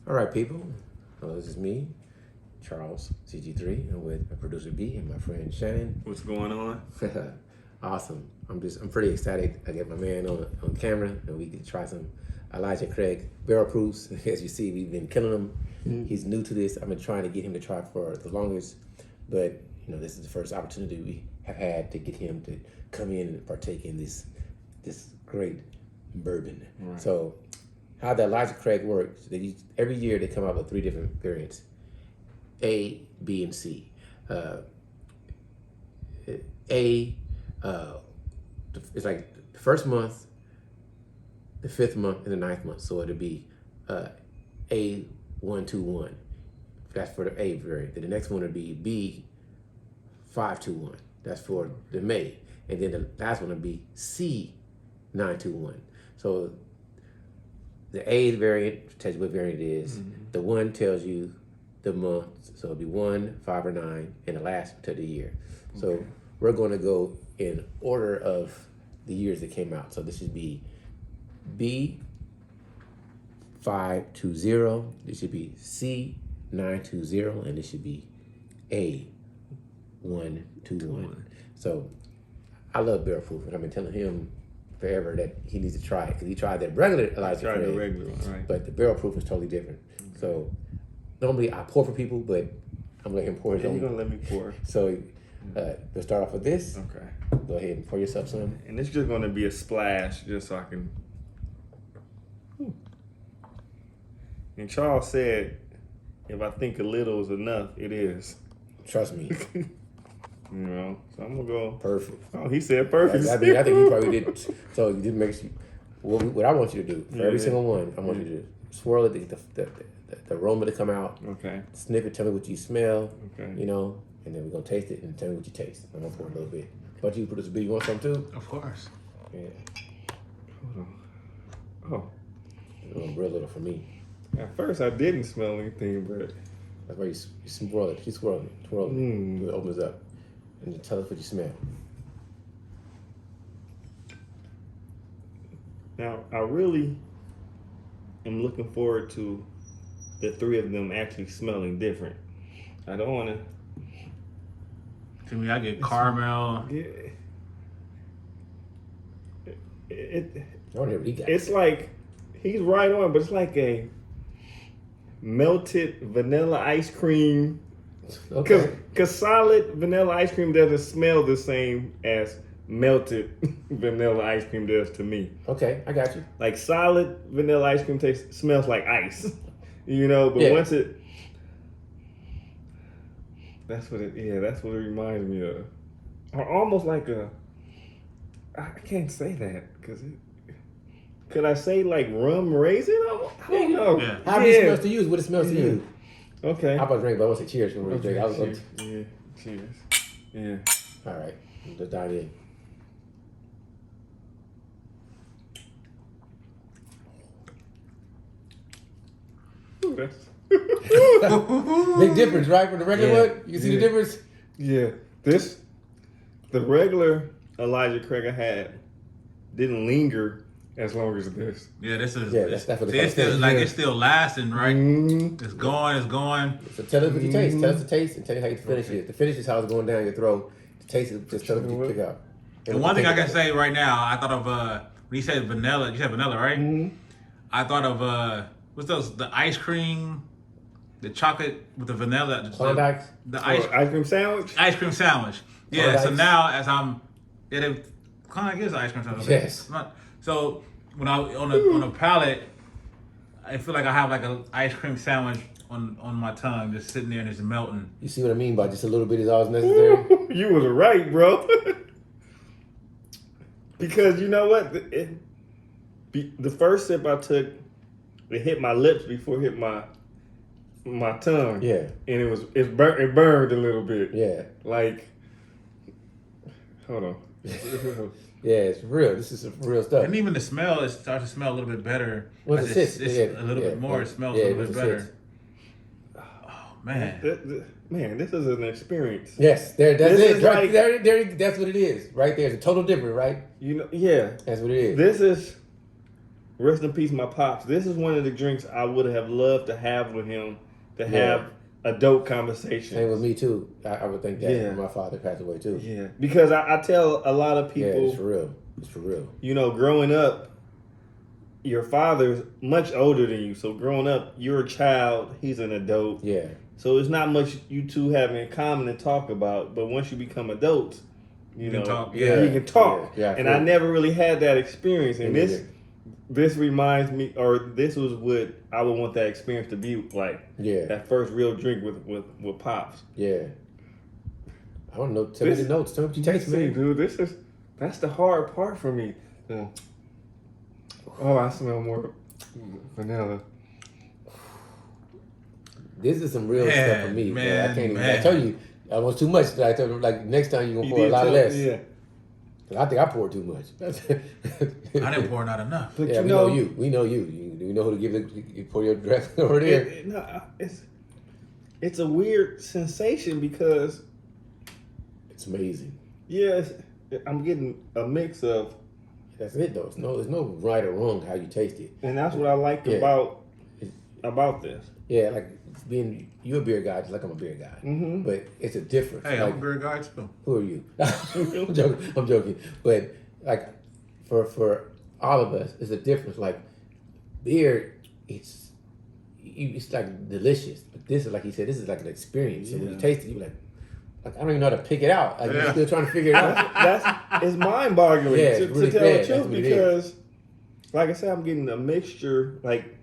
All right, people. This is me, Charles CG3, and with my producer B and my friend Shannon. What's going on? Awesome. I'm pretty ecstatic. I get my man on camera, and we can try some Elijah Craig barrel proofs. As you see, we've been killing him. Mm-hmm. He's new to this. I've been trying to get him to try for the longest, but this is the first opportunity we have had to get him to come in and partake in this great bourbon. Right. So, how the Elijah Craig works? Every year they come out with 3 different variants: A, B, and C. It's like the first month, the 5th month, and the 9th month. So it'll be A121. That's for the A variant. Then the next one would be B521. That's for the May. And then the last one would be C921. So the A variant tells you what variant it is. Mm-hmm. The 1 tells you the month. So it'll be 1, 5, or 9, and the last will tell the year. Okay. So we're going to go in order of the years that came out. So this should be B520. This should be C920, and this should be A121. So I love barrel proof, and I've been telling him forever that he needs to try it because he tried the regular Elijah Craig. The regular one, right? But the barrel proof is totally different. Okay. So normally I pour for people, but I'm letting him pour his own. You're gonna let me pour. So we'll start off with this. Okay. Go ahead and pour yourself some. And it's just gonna be a splash, just so I can. And Charles said, if I think a little is enough, it is. Trust me. So I'm gonna go. Perfect. Oh, he said perfect. I think he probably did. So you did make sure. What I want you to do for every single one, I want you to swirl it, the aroma to come out. Okay. Sniff it. Tell me what you smell. Okay. And then we're gonna taste it and tell me what you taste. I'm gonna pour a little bit. But you put this B. You want some too? Of course. Yeah. Hold on. Oh. Real little for me. At first, I didn't smell anything, but that's why you swirl it. Keep swirling, twirling. It opens up, and you tell us what you smell. Now, I really am looking forward to the 3 of them actually smelling different. I don't want to. To me, I get caramel. Yeah. I don't hear what he got. It's like he's right on, but it's like a melted vanilla ice cream. Okay. Because solid vanilla ice cream doesn't smell the same as melted vanilla ice cream does to me. Okay, I got you. Like solid vanilla ice cream smells like ice, But once it, that's what it reminds me of. Or almost like I can't say that because could I say like rum raisin? I don't know. Yeah. How it smells to you? What it smells to you? Okay. How about drink? But I want to say cheers when we drink. Cheers. Yeah. Cheers. Yeah. All right. Let's dive in. Big difference, right? From the regular one? You see the difference? Yeah. The regular Elijah Craig I had didn't linger as long as this. Yeah, this is. Yeah, that's what it's still lasting, right? Mm-hmm. It's going. So tell us what you taste. Tell us the taste and tell you how you finish it. The finish is how it's going down your throat. The taste is just tell us what you pick out. And one thing I can say right now, I thought of when you said vanilla. You said vanilla, right? Mm-hmm. I thought of what's those? The ice cream, the chocolate with the vanilla. Klondike. The ice cream sandwich. Ice cream sandwich. Yeah. Klondike. So now as I'm, Klondike is an ice cream sandwich. Yes. So when I on a palate, I feel like I have like an ice cream sandwich on my tongue, just sitting there and it's melting. You see what I mean by just a little bit is all necessary? You was right, bro. Because you know what? The first sip I took, it hit my lips before it hit my tongue. Yeah. And it burned a little bit. Yeah. Like, hold on. Yeah, it's real. This is some real stuff. And even the smell, it starts to smell a little bit better. Once it sits, a little bit more. It smells a little bit better. Oh man, this is an experience. Yes, that's it. Right there, that's what it is. Right there, it's a total different, right? Yeah, that's what it is. This is rest in peace, my pops. This is one of the drinks I would have loved to have with him, to have adult conversations. Same with me too. I would think that Yeah. when my father passed away too. Yeah, because I tell a lot of Yeah, people, it's for real. It's for real. you know, growing up, your father's much older than you. So growing up, you're a child, he's an adult. Yeah. So it's not much you two have in common to talk about. But once you become adults, you can know, talk, you can talk. Yeah, and I never really had that experience. And Me this reminds me, or this was what I would want that experience to be like. Yeah. That first real drink with pops. Yeah. I don't know. Tell me the notes. Tell me what you taste, See, man. dude, that's the hard part for me. Oh, I smell more vanilla. This is some real Man, stuff for me. man, I can't even. man. I tell you, I was too much. I told him, like, next time you're going to You pour a did lot tell- less. Yeah. 'Cause I think I poured too much. I didn't pour not enough. But Yeah, you we know, know you. We know you. We know who to give it. You pour your dress over there. It's a weird sensation because It's amazing. yes, I'm getting a mix of, That's it, though. There's no right or wrong how you taste it. and that's what I like Yeah. about this. Yeah, like being you a beer guy, just like I'm a beer guy. Mhm. But it's a difference. Hey, like, I'm a beer guy too. who are you? I'm joking. I'm joking. But like for all of us, it's a difference. Like beer, it's like delicious. But this is like he said, this is like an experience. So when you Yeah. taste it, you're like I don't even know how to pick it out. Like Yeah. you're still trying to figure it out. It's mind-boggling Yeah, to, it's really to tell bad. the That's truth what it is. because, like I said, I'm getting a mixture. Like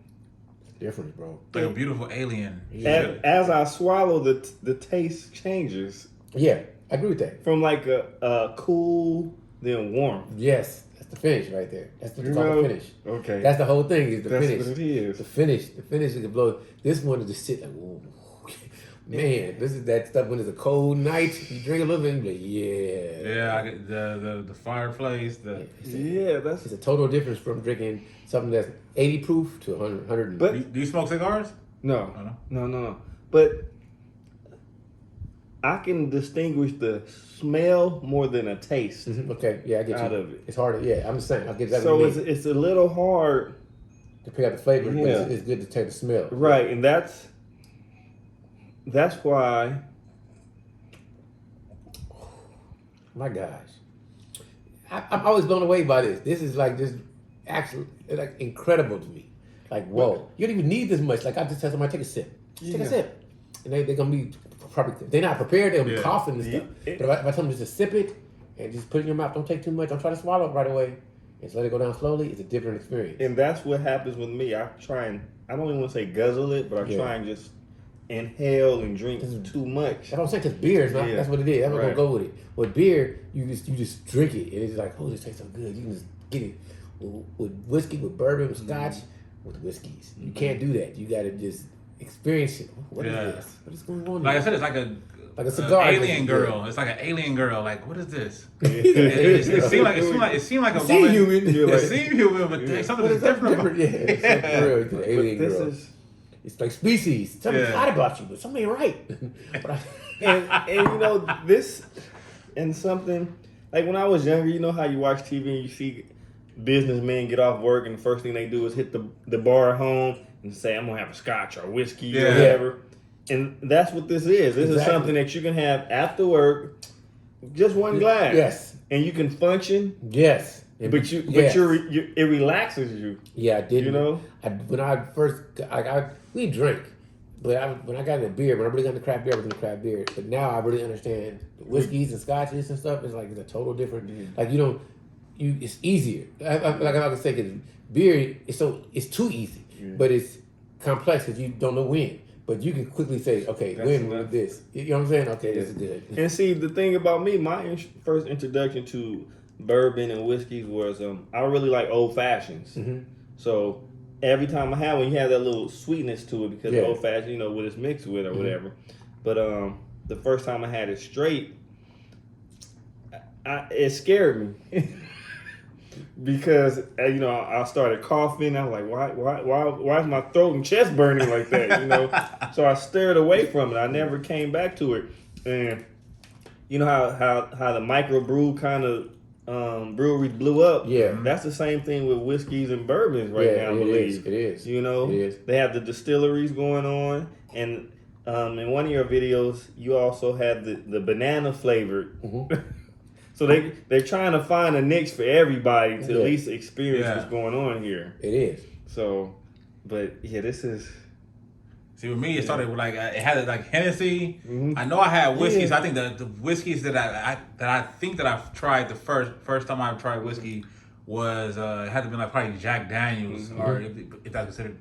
Difference, bro. Like a beautiful alien. Yeah. as I swallow, the taste changes Yeah, I agree with that. from like a cool then warm. Yes, that's the finish right there. That's what You they call know? the finish. Okay, That's the whole thing is the That's finish. what it is. The finish is the blow. This one is just sit like, ooh, man. This is that stuff when it's a cold night. You drink a little bit, and you're like, yeah. Yeah, I get the fireplace. yeah, that's. It's a total difference from drinking something that's 80 proof to 100. But Do you smoke cigars? no, No. no. But I can distinguish the smell more than a taste. Mhm, okay, yeah, I get you. Out of it. It's harder. Yeah, I'm the same. I get that. So what you it's a little hard, to pick out the flavor, but Yeah. it's good to take the smell. right? And that's why. My gosh, I'm always blown away by this. This is like just actually like incredible to me. Like whoa, you don't even need this much. Like I just tell somebody take a sip, just take Yeah. a sip, and they're gonna be probably they're not prepared. They'll be Yeah. coughing and stuff. Yeah. But if I tell them just to sip it and just put it in your mouth, don't take too much. Don't try to swallow it right away. Just let it go down slowly. It's a different experience. And that's what happens with me. I don't even want to say guzzle it, but I Yeah. try and just inhale and drink too much. That's what I'm saying. Cause beer is not. Yeah. That's what it is. That's what Right. gonna go with it. With beer, you just drink it, and it's like, oh, this tastes so good. You can just get it with whiskey, with bourbon, with scotch, with whiskeys. You can't do that. You got to just experience it. What is Yeah. this? What is going on? Like I here? said, it's like a Like a cigar. alien Yeah. girl. It's like an alien girl. Like what is this? Yeah. It seemed like a It seem woman. human. You're It like- seemed human, but there's something But that's it's different. different. Yeah, it's something real. It's an alien But this girl. is, It's like species. Something's Yeah. right about you, but something ain't right. But I, and you know this, and something like when I was younger, you know how you watch TV and you see businessmen get off work and the first thing they do is hit the bar at home and say, "I'm gonna have a scotch or whiskey or Yeah. whatever." And that's what this is. This is Exactly. something that you can have after work, just one glass. Yes. and you can function, yes. but Yes. it relaxes you. Yeah, I did. You know? When I first, we drink, but when I got into beer, when I really got into craft beer, I was into craft beer. But now I really understand the whiskeys and scotches and stuff. It's like it's a total different. Like it's easier. Like I can say, because beer it's too easy, but it's complex because you don't know when. But you can quickly say, okay, That's when enough. with this. You know what I'm saying? Okay, this is good. And see, the thing about me, my first introduction to bourbon and whiskeys was I really like old fashions. Mhm. So every time I have one, you have that little sweetness to it because Yeah. old fashioned, you know, what it's mixed with or whatever. But the first time I had it straight, it scared me. Because you know, I started coughing. I was like, why is my throat and chest burning like that? You know, so I stared away from it. I never came back to it. And you know how the microbrew kind of breweries blew up. Yeah. That's the same thing with whiskeys and bourbons right now. I believe it is. You know, It is. they have the distilleries going on, and in one of your videos, you also had the banana flavored. Mm-hmm. So they're trying to find a niche for everybody to Yeah. at least experience Yeah. what's going on here. It is. So, but yeah, this is. See, with me, it started with like it had like Hennessy. Mhm. I know I had whiskeys. Yeah. I think the whiskeys that I think that I've tried the first time I tried whiskey was it had to be like probably Jack Daniels or if that's considered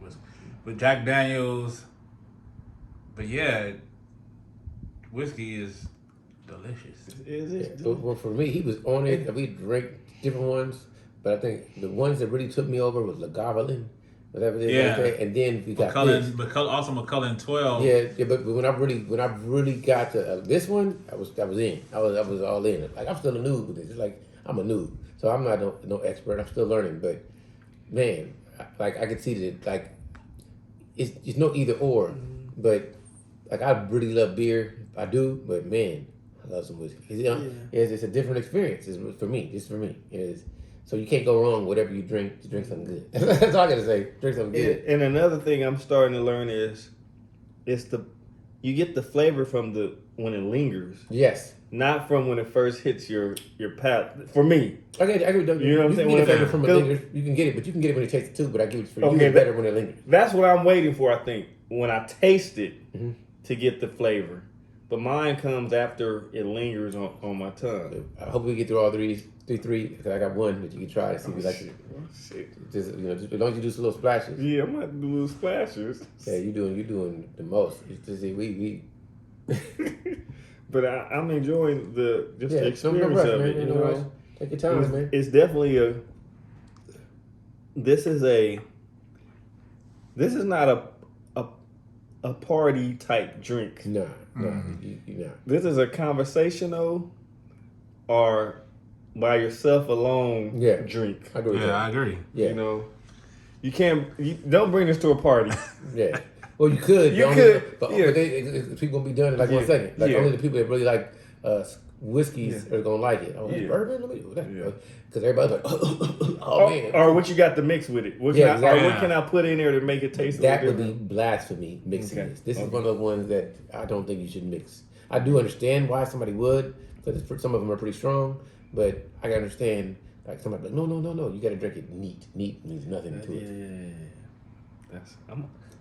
whiskey. But Jack Daniels. But yeah, whiskey is delicious. Is Yeah. it? Well, for me, he was on it. We drank different ones, but I think the ones that really took me over was Lagavulin, whatever it is. Yeah. Like that. And then we got this. Also McCullen 12. Yeah, but when I really got to this one, I was in. I was all in. Like I'm still a noob with this. It's like I'm a noob, so I'm not no expert. I'm still learning. But man, like I could see that like it's no either or. But like I really love beer. I do, but man, I love some whiskey. It's a different experience. It's for me. It's for me. It is. So you can't go wrong. Whatever you drink, just drink something good. That's all I gotta say. Drink something good. And another thing I'm starting to learn is, you get the flavor from when it lingers, Yes. not from when it first hits your palate. For me, I get it. You know what I'm saying? You can get When it it- from a linger. You can get it, but you can get it when it tastes it too. But I give it for you. Okay, You get better when it lingers. that's what I'm waiting for. I think when I taste it Mm-hmm. to get the flavor, but mine comes after it lingers on my tongue. I hope we get through all three. Because I got one that you can try to see if you like it. Oh, shit. Just as long as you do some little splashes. Yeah, I'm gonna do little splashes. Yeah, you doing the most. It's just, we But I'm enjoying the yeah. the No experience rush, of man. it. You No rush. know, Take your time, man. it's definitely This is not a party type drink. No. You know. This is a conversational or by yourself alone Yeah. drink. I agree with Yeah, that. I agree. Yeah. You know, you don't bring this to a party. Yeah. Well, you could. You but could, But, yeah. but people gonna be done in like 1 Yeah. second. Like Yeah. only the people that really like whiskeys Yeah. are gonna like it. Oh, that's Yeah. bourbon. Let me do that. Yeah. Because everybody's like, oh man. Or what you got to mix with it. What Yeah, can exactly. what can I put in there to make it taste a That little would be different? blasphemy mixing Okay. this. This is Okay. one of the ones that I don't think you should mix. I do understand why somebody would, because some of them are pretty strong, but I can understand like somebody like, no, you got to drink it neat. Neat means nothing to it. Yeah.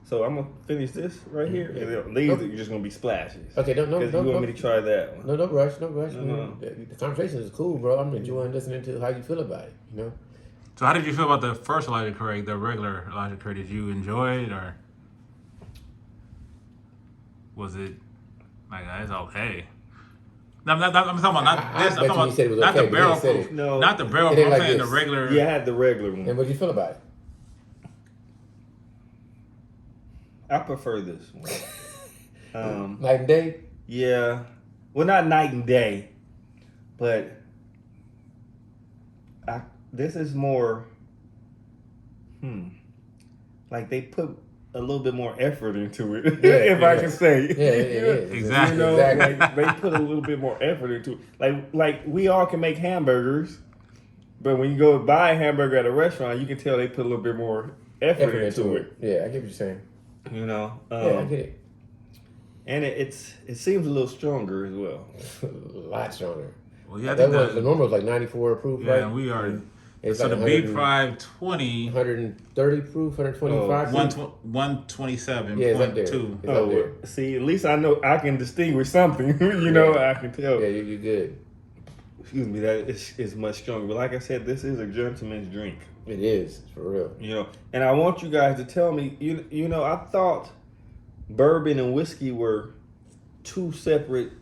So I'm gonna finish this right here, and then these are just gonna be splashes. Okay, no, Because you want me to try that one. No rush. No. Man. The conversation is cool, bro. I'm enjoying listening to how you feel about it. You know. So how did you feel about the first Elijah Craig, the regular Elijah Craig? Did you enjoy it or was it like it's okay? No, I'm talking about not I this. bet I'm talking you said it was about not okay, the but you barrel said proof. it. No. Not the barrel It proof. ain't I'm like saying this. the regular. Yeah, I had the regular one. And what you feel about it? I prefer this one. Night and day. Yeah, well, not night and day, but this is more. Like they put a little bit more effort into it, Yeah, if I yeah. can say. Yeah, it is. Exactly. You know, Exactly. like they put a little bit more effort into it. Like we all can make hamburgers, but when you go buy a hamburger at a restaurant, you can tell they put a little bit more effort into it. Yeah, I get what you're saying. You know, Yeah, I get it. and it seems a little stronger as well. A lot stronger. Well, yeah, I That think was the normal was like 94 proof, yeah, right? and we are. It's So like the 100 B520, 130 proof, 125 proof. 127.2. Yeah, it's up there. It's up Oh, there. see, at least I know I can distinguish something. You know, I can tell. Yeah, you're good. Excuse me, that is much stronger. But like I said, this is a gentleman's drink. It is, for real. You know, and I want you guys to tell me. You know, I thought bourbon and whiskey were two separate.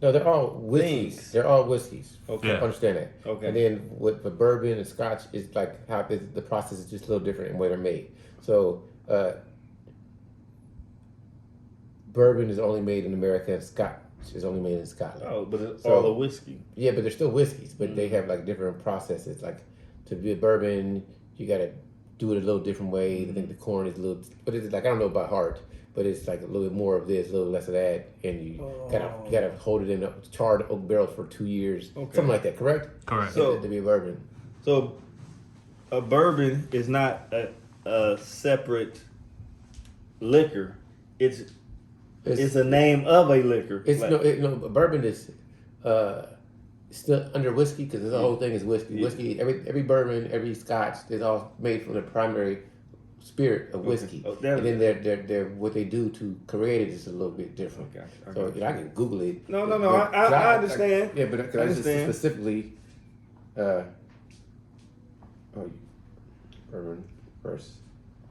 No, they're all whiskeys. Things. They're all whiskeys. Okay. Yeah. Understand that. Okay. And then with the bourbon and scotch, it's like how the process is just a little different in the way they're made. So, bourbon is only made in America and scotch is only made in Scotland. Oh, but it's So- all a whiskey. Yeah, but they're still whiskeys, but they have like different processes. Like to be a bourbon, you gotta do it a little different way. I think the corn is a little, but it's like I don't know about heart, but it's like a little bit more of this, a little less of that, and you gotta hold it in a charred oak barrel for 2 years, something like that. Correct? Correct. So- to be a bourbon. So, a bourbon is not a separate liquor. It's a name of a liquor. It's Like- no, bourbon is still under whiskey because the whole thing is whiskey. Yeah. Whiskey, every bourbon, every Scotch is all made from the primary spirit of whiskey, Oh, there and we then they're what they do to create it is a little bit different. Okay, I So got you know, I can Google it. No, but- I understand. Yeah, but I I just understand. specifically, bourbon versus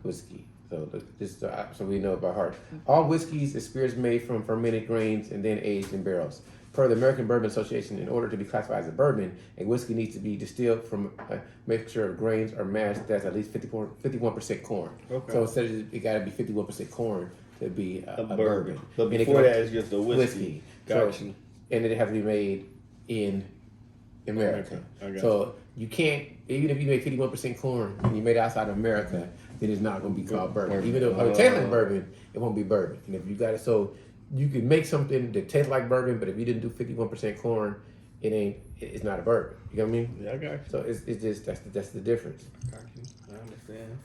whiskey. So this, so we know by heart. All whiskeys is spirits made from fermented grains and then aged in barrels. Per the American Bourbon Association, in order to be classified as a bourbon, a whiskey needs to be distilled from a mixture of grains or mash that's at least 51% corn. Okay. So instead of it got to be 51% corn to be a bourbon. But And it before can- that, it's just a whiskey. Got So- you. and it has to be made in America. I got So you can't, even if you make 51% corn and you made it outside of America, then it's not going to be called bourbon. Even though it tastes like bourbon, it won't be bourbon. And if you got it, so you can make something that tastes like bourbon, but if you didn't do 51% corn, it's not a bourbon. You know what I mean? Yeah, I got you. So it's just that's the difference. Got you. I understand.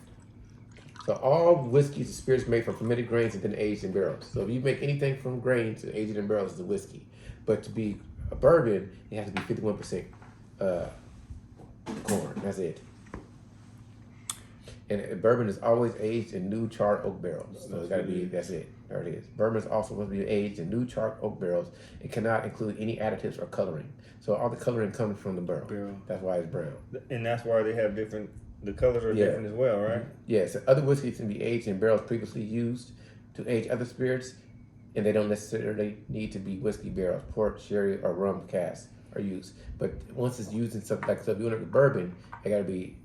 So all whiskeys and spirits made from fermented grains and then aged in barrels. So if you make anything from grains and aged in barrels, it's a whiskey. But to be a bourbon, it has to be 51% corn. That's it. And bourbon is always aged in new charred oak barrels. So it's got to be, that's it. There it is. Bourbon is also must be aged in new charred oak barrels. It cannot include any additives or coloring. So all the coloring comes from the barrel. That's why it's brown. And that's why they have different. The colors are Yeah. different as well, right? Yes, other whiskeys can be aged in barrels previously used to age other spirits, and they don't necessarily need to be whiskey barrels. Port, sherry, or rum casks are used. But once it's used in something like, so if you want to bourbon, it got to be,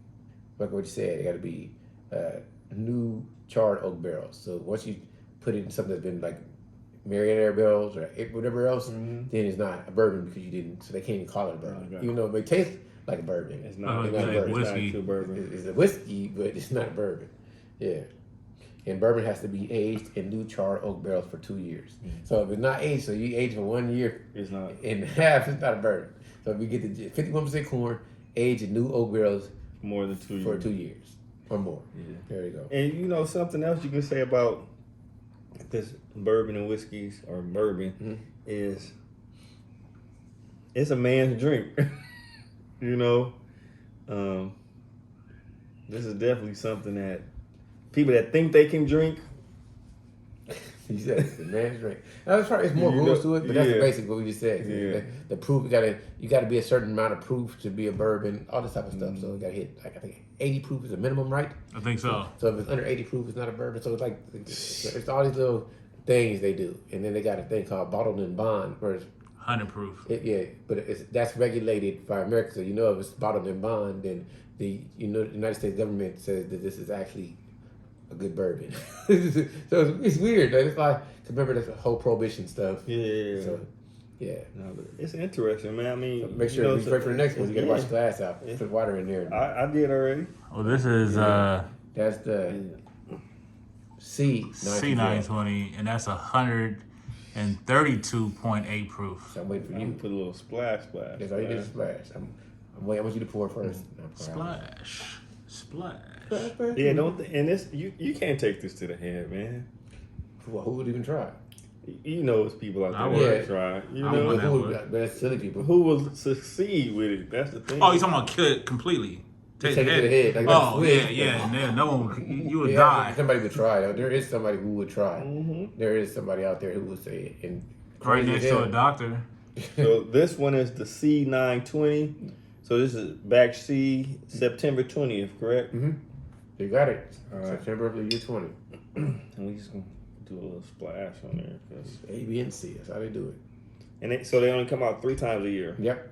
like what you said, it got to be new charred oak barrels. So once you put it in something that's been like Marionnaire barrels or whatever else, then it's not a bourbon because you didn't, so they can't even call it a bourbon. Okay. Even though it may taste like a bourbon. It's not. It's not a like bourbon. whiskey. It's not true bourbon. It's a whiskey, but it's not bourbon. Yeah. And bourbon has to be aged in new charred oak barrels for 2 years. So if it's not aged, so you age for 1 year It's not. and half, it's not a bourbon. So if we get the 51% corn, aged in new oak barrels More than 2 years. for 2 years or more. Yeah. There you go. And you know something else you can say about this bourbon and whiskeys or bourbon is it's a man's drink. You know, this is definitely something that people that think they can drink. You said it's a man's drink. Now, that's right. It's more You rules know- to it, but that's the yeah. basic what we just said. Yeah. The proof you gotta be a certain amount of proof to be a bourbon, all this type of stuff. So you gotta hit like I think 80 proof is a minimum, right? I think so. So if it's under 80 proof, it's not a bourbon. So it's like it's all these little things they do, and then they got a thing called bottled in bond, where it's 100 proof. but that's regulated by America. So you know if it's bottled in bond, then the United States government says that this is actually a good bourbon. So it's weird. It's like 'cause remember the whole prohibition stuff. Yeah. So yeah. No, but it's interesting, man. I mean, Make sure you know, when you wait for the next one, you gotta wash the glass out. Yeah. Put water in there. I did already. Well, this is That's the C920, and that's 132.8 proof. So I'm waiting for I'm you. gonna put a little splash. That's all you did is splash. I'm waiting. I want you to pour it first. Splash. Splash. Yeah, and this you can't take this to the head, man. Who would even try? You know, it's people out I there would. that try. You I know, would. But that's silly people. who will succeed with it? That's the thing. Oh, you talking about kill it completely? Take it to the head, like that's Oh, weird. yeah. No one, you would Yeah, die. somebody would try. There is somebody who would try. Mhm. There is somebody out there who would say it. And Right crazy next as to hell. a doctor. So this one is the C920. So this is back C September 20th, correct? You got it. All right. September of the year 20. And we just gonna do a little splash on there, 'cause- A, B, and C. That's how they do it. and so they only come out 3 times a year. Yep.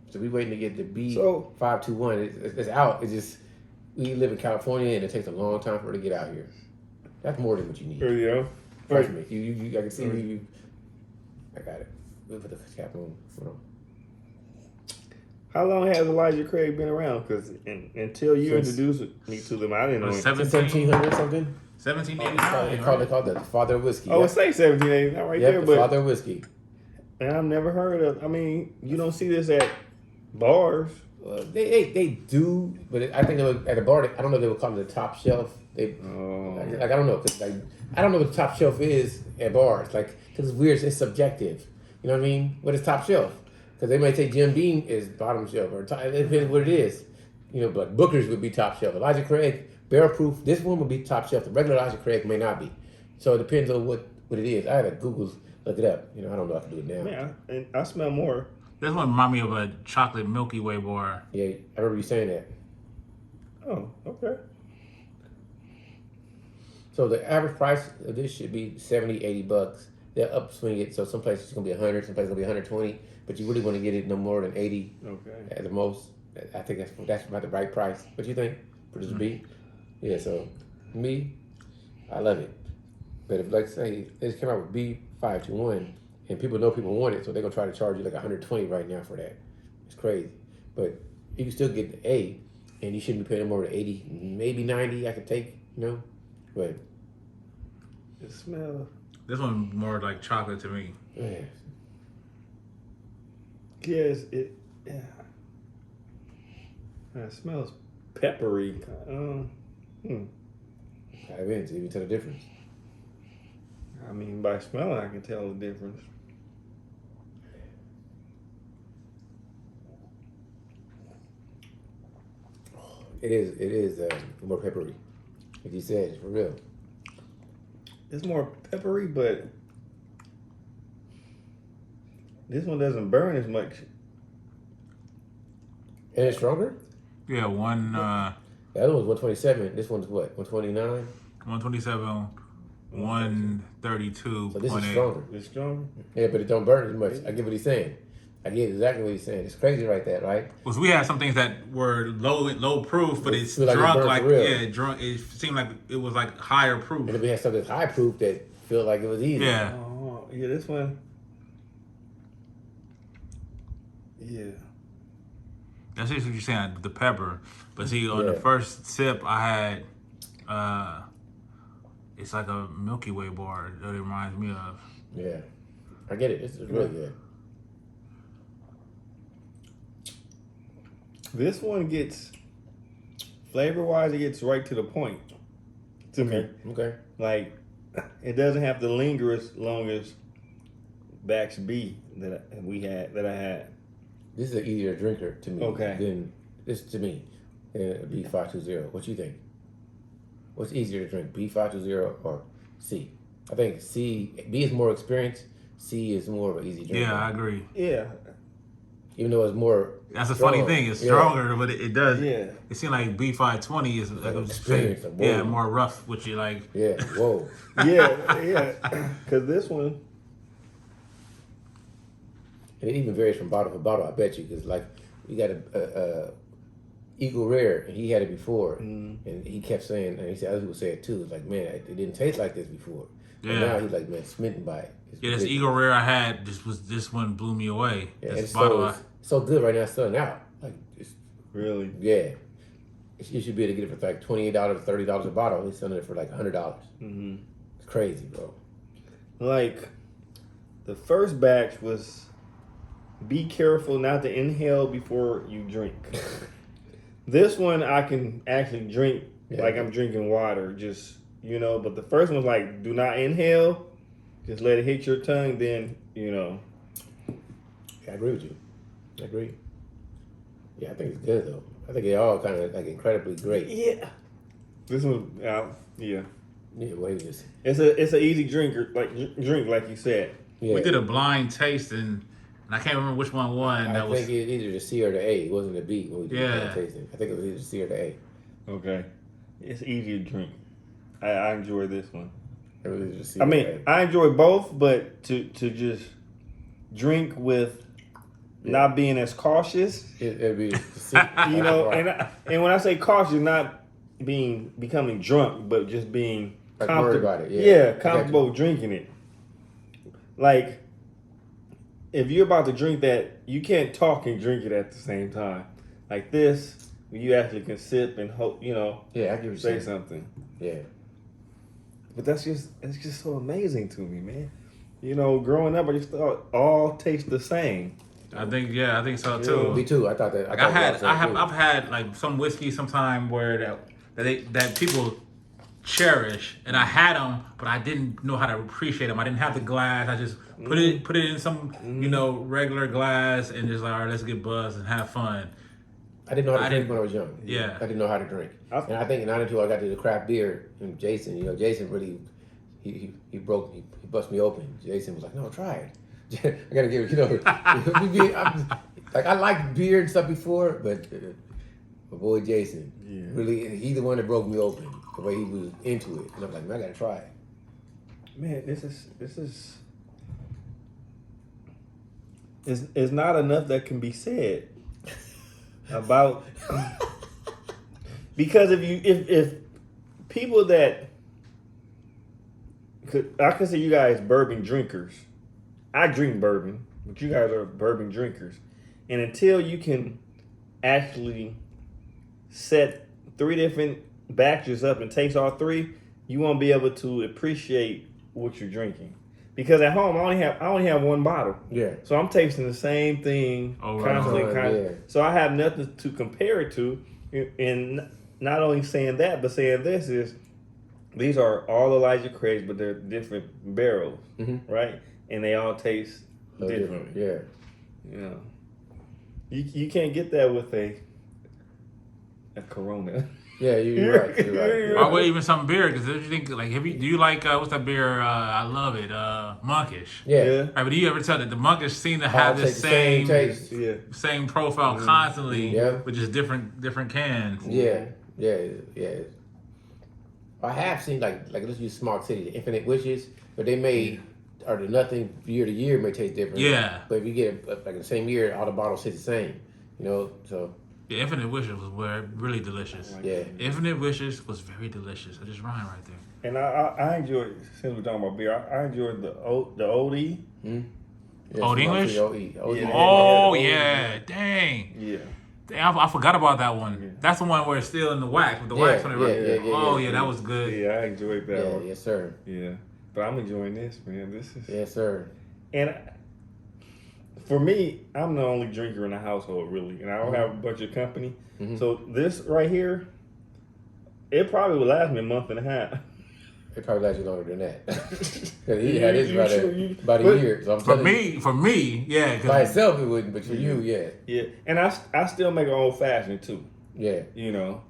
So we waiting to get the B So- 521. It's out. It's just we live in California and it takes a long time for it to get out here. That's more than what you need. Here you go. Trust me. I can see you. I got it. We'll put the cap on. Hold on. How long has Elijah Craig been around? Because until you Since- introduced me to them, I didn't know. Or Him. Since 17, 1700 something. 1789. They call it the father of whiskey. Oh, yeah. it say 1789 right Yep, there, the but father of whiskey. and I've never heard of. I mean, you don't see this at bars. They do, but I think they would, at a bar. I don't know if they would call it the top shelf. They Oh. like I don't know, 'cause, like I don't know what the top shelf is at bars. Like because it's weird, it's subjective. You know what I mean? What is top shelf? Because they might say Jim Beam is bottom shelf or top, it depends what it is. You know, but Booker's would be top shelf. Elijah Craig barrel proof. This one would be top shelf. The regular Elijah Craig may not be. So it depends on what it is. I had to Google look it up. You know, I don't know if I can do it now. Man, and I smell more. This one remind me of a chocolate Milky Way bar. Yeah, I remember you saying that. Oh, okay. So the average price of this should be 70, 80 bucks. They'll upswing it. So some places it's gonna be 100, some places it's gonna be 120. But you really want to get it no more than 80 Okay. at the most. I think that's about the right price. What do you think? Producer B? Yeah. So me, I love it. But if like say they just came out with B521 and people know people want it, so they're gonna try to charge you like 120 right now for that. It's crazy. But you can still get the A, and you shouldn't be paying more than 80, maybe 90. I could take, you know. But It smells. This one more like chocolate to me. yeah. Yes, it. Yeah. It smells peppery. Dive in, so you can tell the difference. I mean, by smelling, I can tell the difference. It is more peppery. Like you said, it's for real. It's more peppery, but this one doesn't burn as much. And it's stronger? Yeah, The other one's 127. This one's what? 129? 127, 132. So this is stronger. It's stronger. Yeah, but it don't burn as much. I get what he's saying. I get exactly what he's saying. It's crazy right there, right? Because we had some things that were low proof, but it's Feel like it drunk burned like for real. yeah, drunk. It seemed like it was like higher proof. And then we had something that's high proof that felt like it was easy. Yeah, Oh, yeah, this one. Yeah. that's just what you're saying. The pepper, but see on the Yeah. first sip, I had it's like a Milky Way bar that it reminds me of. Yeah. I get it. This is really good. This one gets, flavor wise, it gets right to the point to me. Okay. Like, it doesn't have to linger as long as Bax B that I had. This is an easier drinker to me Okay. than this to me than B520. What you think? What's easier to drink, B520 or C? I think B is more experienced. C is more of an easy drink. Yeah, I agree. Yeah. Even though it's more. That's a strong. funny thing. It's Yeah. stronger, but it does. Yeah. It seemed like B520 is like experience, whoa. yeah, more rough, which you like. Yeah. Whoa. Yeah. Because this one, And it even varies from bottle to bottle. I bet you, because like we got a Eagle Rare, and he had it before, and he kept saying, and he said other people say it too. It's like, man, it didn't taste like this before. Yeah. And now he's like, man, smitten by it. It's Yeah, this ridiculous. Eagle Rare I had this one blew me away. Yeah, This it's bottle, so good right now. It's selling out. Like, it's, really. yeah, you should be able to get it for like $28, $30 a bottle. He's selling it for like $100. Mm-hmm. It's crazy, bro. Like, the first batch was be careful not to inhale before you drink. This one I can actually drink like I'm drinking water, just, you know, but the first one was like, do not inhale, just let it hit your tongue, then, you know. Yeah, I agree with you. I agree. Yeah, I think it's good though. I think they all kind of like incredibly great. Yeah. This one, yeah. Yeah, well, he was, It's an easy drinker, drink, like you said. yeah. we did a blind tasting, and I can't remember which one won. I That was think it's either the C or the A. It wasn't the B when we did Yeah. the tasting. I think it was either the C or the A. Okay. It's easy to drink. I enjoy this one. It was either the C I or the mean, A. I enjoy both, but to just drink with not being as cautious, It'd be the C. you know, and when I say cautious, not becoming drunk, but just being Like worried about it, yeah. Yeah, I got comfortable drinking it. Like, if you're about to drink that, you can't talk and drink it at the same time. Like this, you actually can sip and hope, Yeah, I give you say saying. something. Yeah. But it's just so amazing to me, man. Growing up, I just thought all taste the same. I think so too. Me too. I thought that. Like I've I've had like some whiskey sometime where that people cherish, and I had them, but I didn't know how to appreciate them. I didn't have the glass. I just put it in some regular glass and just like, all right, let's get buzzed and have fun. I didn't know how to I drink didn't- when I was young. Yeah. I didn't know how to drink. I've- And I think in 92 I got to the craft beer and Jason, Jason really, he bust me open. Jason was like, no, try it. I gotta give it, I liked beer and stuff before, but my boy Jason, really, he's the one that broke me open, the way he was into it. And I'm like, man, I gotta try it. Man, this is not enough that can be said about because if people that I consider you guys bourbon drinkers. I drink bourbon, but you guys are bourbon drinkers. And until you can actually set 3 different batches up and taste all 3, you won't be able to appreciate what you're drinking. Because at home I only have 1 bottle. Yeah. So I'm tasting the same thing constantly. Yeah. So I have nothing to compare it to. And not only saying that, but saying this is, these are all Elijah Craig's, but they're different barrels, right? And they all taste different. Yeah. You can't get that with a Corona. Yeah, you're right. You're right. Or even some beer, because if you think like, do you like what's that beer? I love it, Monkish. Yeah. Right, but do you ever tell that the Monkish seem to All have the taste the same taste. same profile constantly, Yeah. with just different cans? Yeah. I have seen like let's use Smart City, the Infinite Wishes, but they made or the nothing year to year may taste different. Yeah. But if you get like the same year, all the bottles taste the same. So Yeah, Infinite Wishes was really delicious. yeah. Infinite Wishes was very delicious. I just rhymed right there. And I enjoyed, since we're talking about beer, I enjoyed the OE. Yeah, Old Smart English? City OE. Yeah. Oh Yeah. yeah, dang. Yeah. Damn, I forgot about that one. That's the one where it's still in the wax with the wax on it. Oh yeah, that was good. Yeah, I enjoyed that Yeah, one. yes sir. Yeah. But I'm enjoying this, man. This is Yes sir. And for me, I'm the only drinker in the household, really, and I don't have a bunch of company. So this right here, it probably would last me a month and a half. It probably lasts you longer than that. Because he had his about a but- year. So I'm For telling me, yeah. you, by 'Cause itself it wouldn't, but for you, yeah. Yeah, and I still make an old fashioned too. Yeah.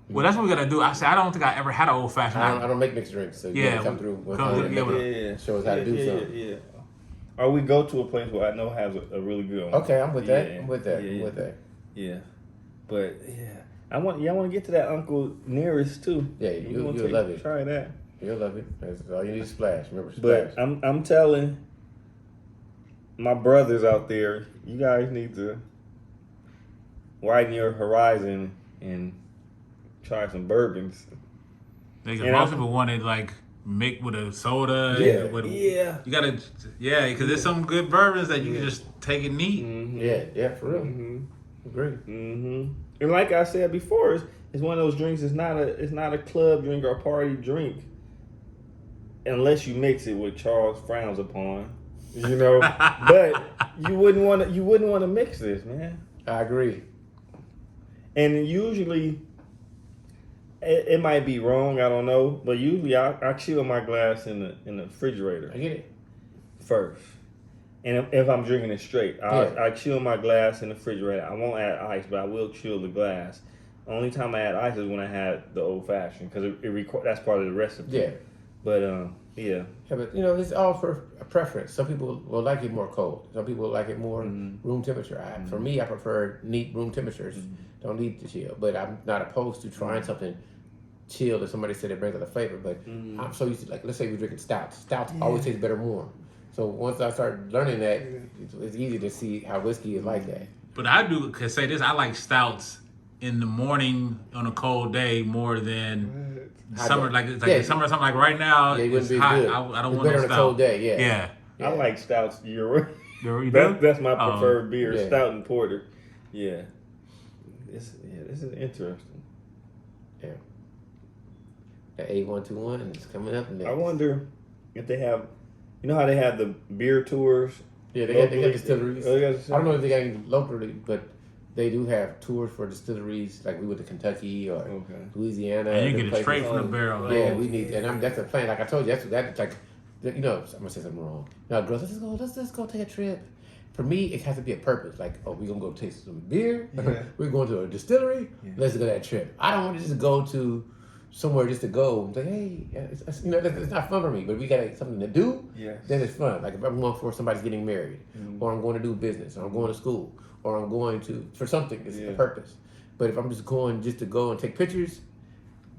well, that's what we gotta do. I don't think I ever had an old fashioned. I don't make mixed drinks, so you Yeah, gotta come through one come time through, and yeah, make but- it. Yeah, Show us how to do something. Yeah. Or we go to a place where I know has a really good one. Okay, I'm with that. Yeah, I'm with that. yeah, I'm yeah. with that. Yeah, but yeah, I want to get to that Uncle Nearest too. Yeah, You you'll wanna love it. Try that. You'll love it. That's all you need is splash. Remember splash. But I'm telling my brothers out there, you guys need to widen your horizon and try some bourbons. Because And most I- people wanted like make with a soda. Yeah, with, yeah. You gotta, because there's some good bourbons that you can just take it neat. Yeah, for real. Agree. Mm-hmm. And like I said before, it's one of those drinks. It's not a club drink or a party drink, unless you mix it with Charles frowns upon. But you wouldn't want to mix this, man. I agree. And usually, it might be wrong. I don't know, but usually I chill my glass in the refrigerator I get it. first. And if I'm drinking it straight, Yeah. I chill my glass in the refrigerator. I won't add ice, but I will chill the glass. Only time I add ice is when I had the old fashioned, because that's part of the recipe. Yeah. But yeah. Yeah, but it's all for a preference. Some people will like it more cold. Some people like it more room temperature. For me, I prefer neat room temperatures. Don't need to chill. But I'm not opposed to trying something chilled if somebody said it brings out a flavor. But I'm so used to, like, let's say we're drinking stouts. Stouts always taste better warm. So once I started learning that, it's easy to see how whiskey is like that. But I could say this: I like stouts in the morning on a cold day more than summer. Like it's like Yeah. summer, something like right now. Yeah, it it's wouldn't be hot. good. I don't It's want better no on a stout. cold day, yeah. I like stouts year round. You do? That's my preferred beer, yeah. stout and porter. Yeah. This is interesting. Yeah. The 8121 is coming up next. I wonder if they have, you know how they have the beer tours? Yeah, they got distilleries. Oh, they got I don't know if they got any locally, but they do have tours for distilleries. Like we went to Kentucky or Louisiana. And you them get it straight places. from the barrel. Yeah, Like, we need, and that's the plan. Like I told you, that's like, you know, I'm gonna say something wrong. Now, girls, let's go take a trip. For me, it has to be a purpose. Like, oh, we're gonna go taste some beer. Yeah. We're going to a distillery. Yeah. Let's go that trip. I don't want to just go to somewhere just to go. Like, hey, it's not fun for me. But if we got something to do, Yes. then it's fun. Like if I'm going for somebody's getting married, or I'm going to do business, or I'm going to school, or I'm going to for something. It's a purpose. But if I'm just going just to go and take pictures,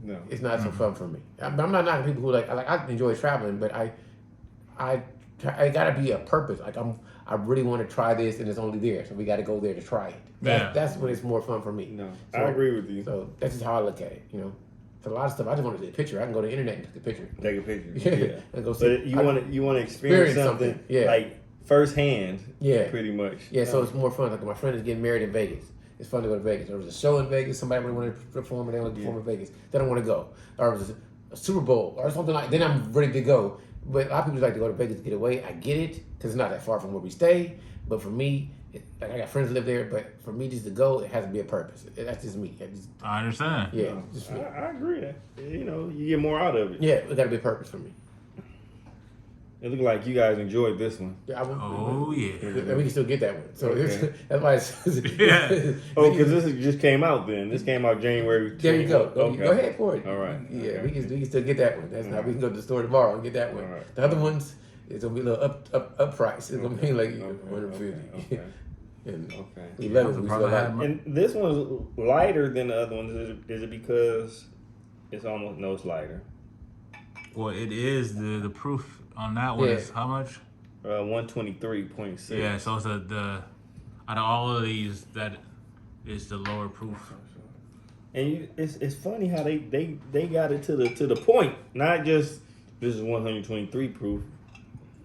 No. it's not so fun for me. I'm not knocking people who like I enjoy traveling, but I gotta be a purpose. Like I really want to try this, and it's only there, so we got to go there to try it. That's when it's more fun for me. No. So, I agree with you. So that's just how I look at it. You know, for a lot of stuff, I just want to take a picture. I can go to the internet and take a picture. Take a picture. Yeah, and go see. But you want to experience something, yeah, like firsthand. Yeah. Pretty much. Yeah, so it's more fun. Like my friend is getting married in Vegas. It's fun to go to Vegas. There was a show in Vegas. Somebody really wanted to perform, and they want to perform in Vegas. They don't want to go. Or it was a Super Bowl or something like. Then I'm ready to go. But a lot of people like to go to Vegas to get away. I get it because it's not that far from where we stay. But for me, like I got friends that live there. But for me, just to go, it has to be a purpose. That's just me. I understand. Yeah, just me. I agree. You know, you get more out of it. Yeah, it got to be a purpose for me. It looked like you guys enjoyed this one. Yeah, Oh yeah. And we can still get that one. So Okay. that's why it's. Yeah. Oh, because this just came out then. This came out January 20th. There you go. Okay. Go ahead for it. All right. Yeah, Okay. we can still get that one. That's not. We can go to the store tomorrow and get that one. All right. The other ones, it's gonna be a little up price. It's gonna be like Okay. 150. Okay. And Okay. 11 we Probably still had have. my- And this one's lighter than the other ones. Is it because it's almost no, it's lighter? Well, it is the proof on that one Yeah. is how much? 123.6. Yeah, so it's the out of all of these, that is the lower proof. And it's funny how they got it to the point, not just this is 123 proof.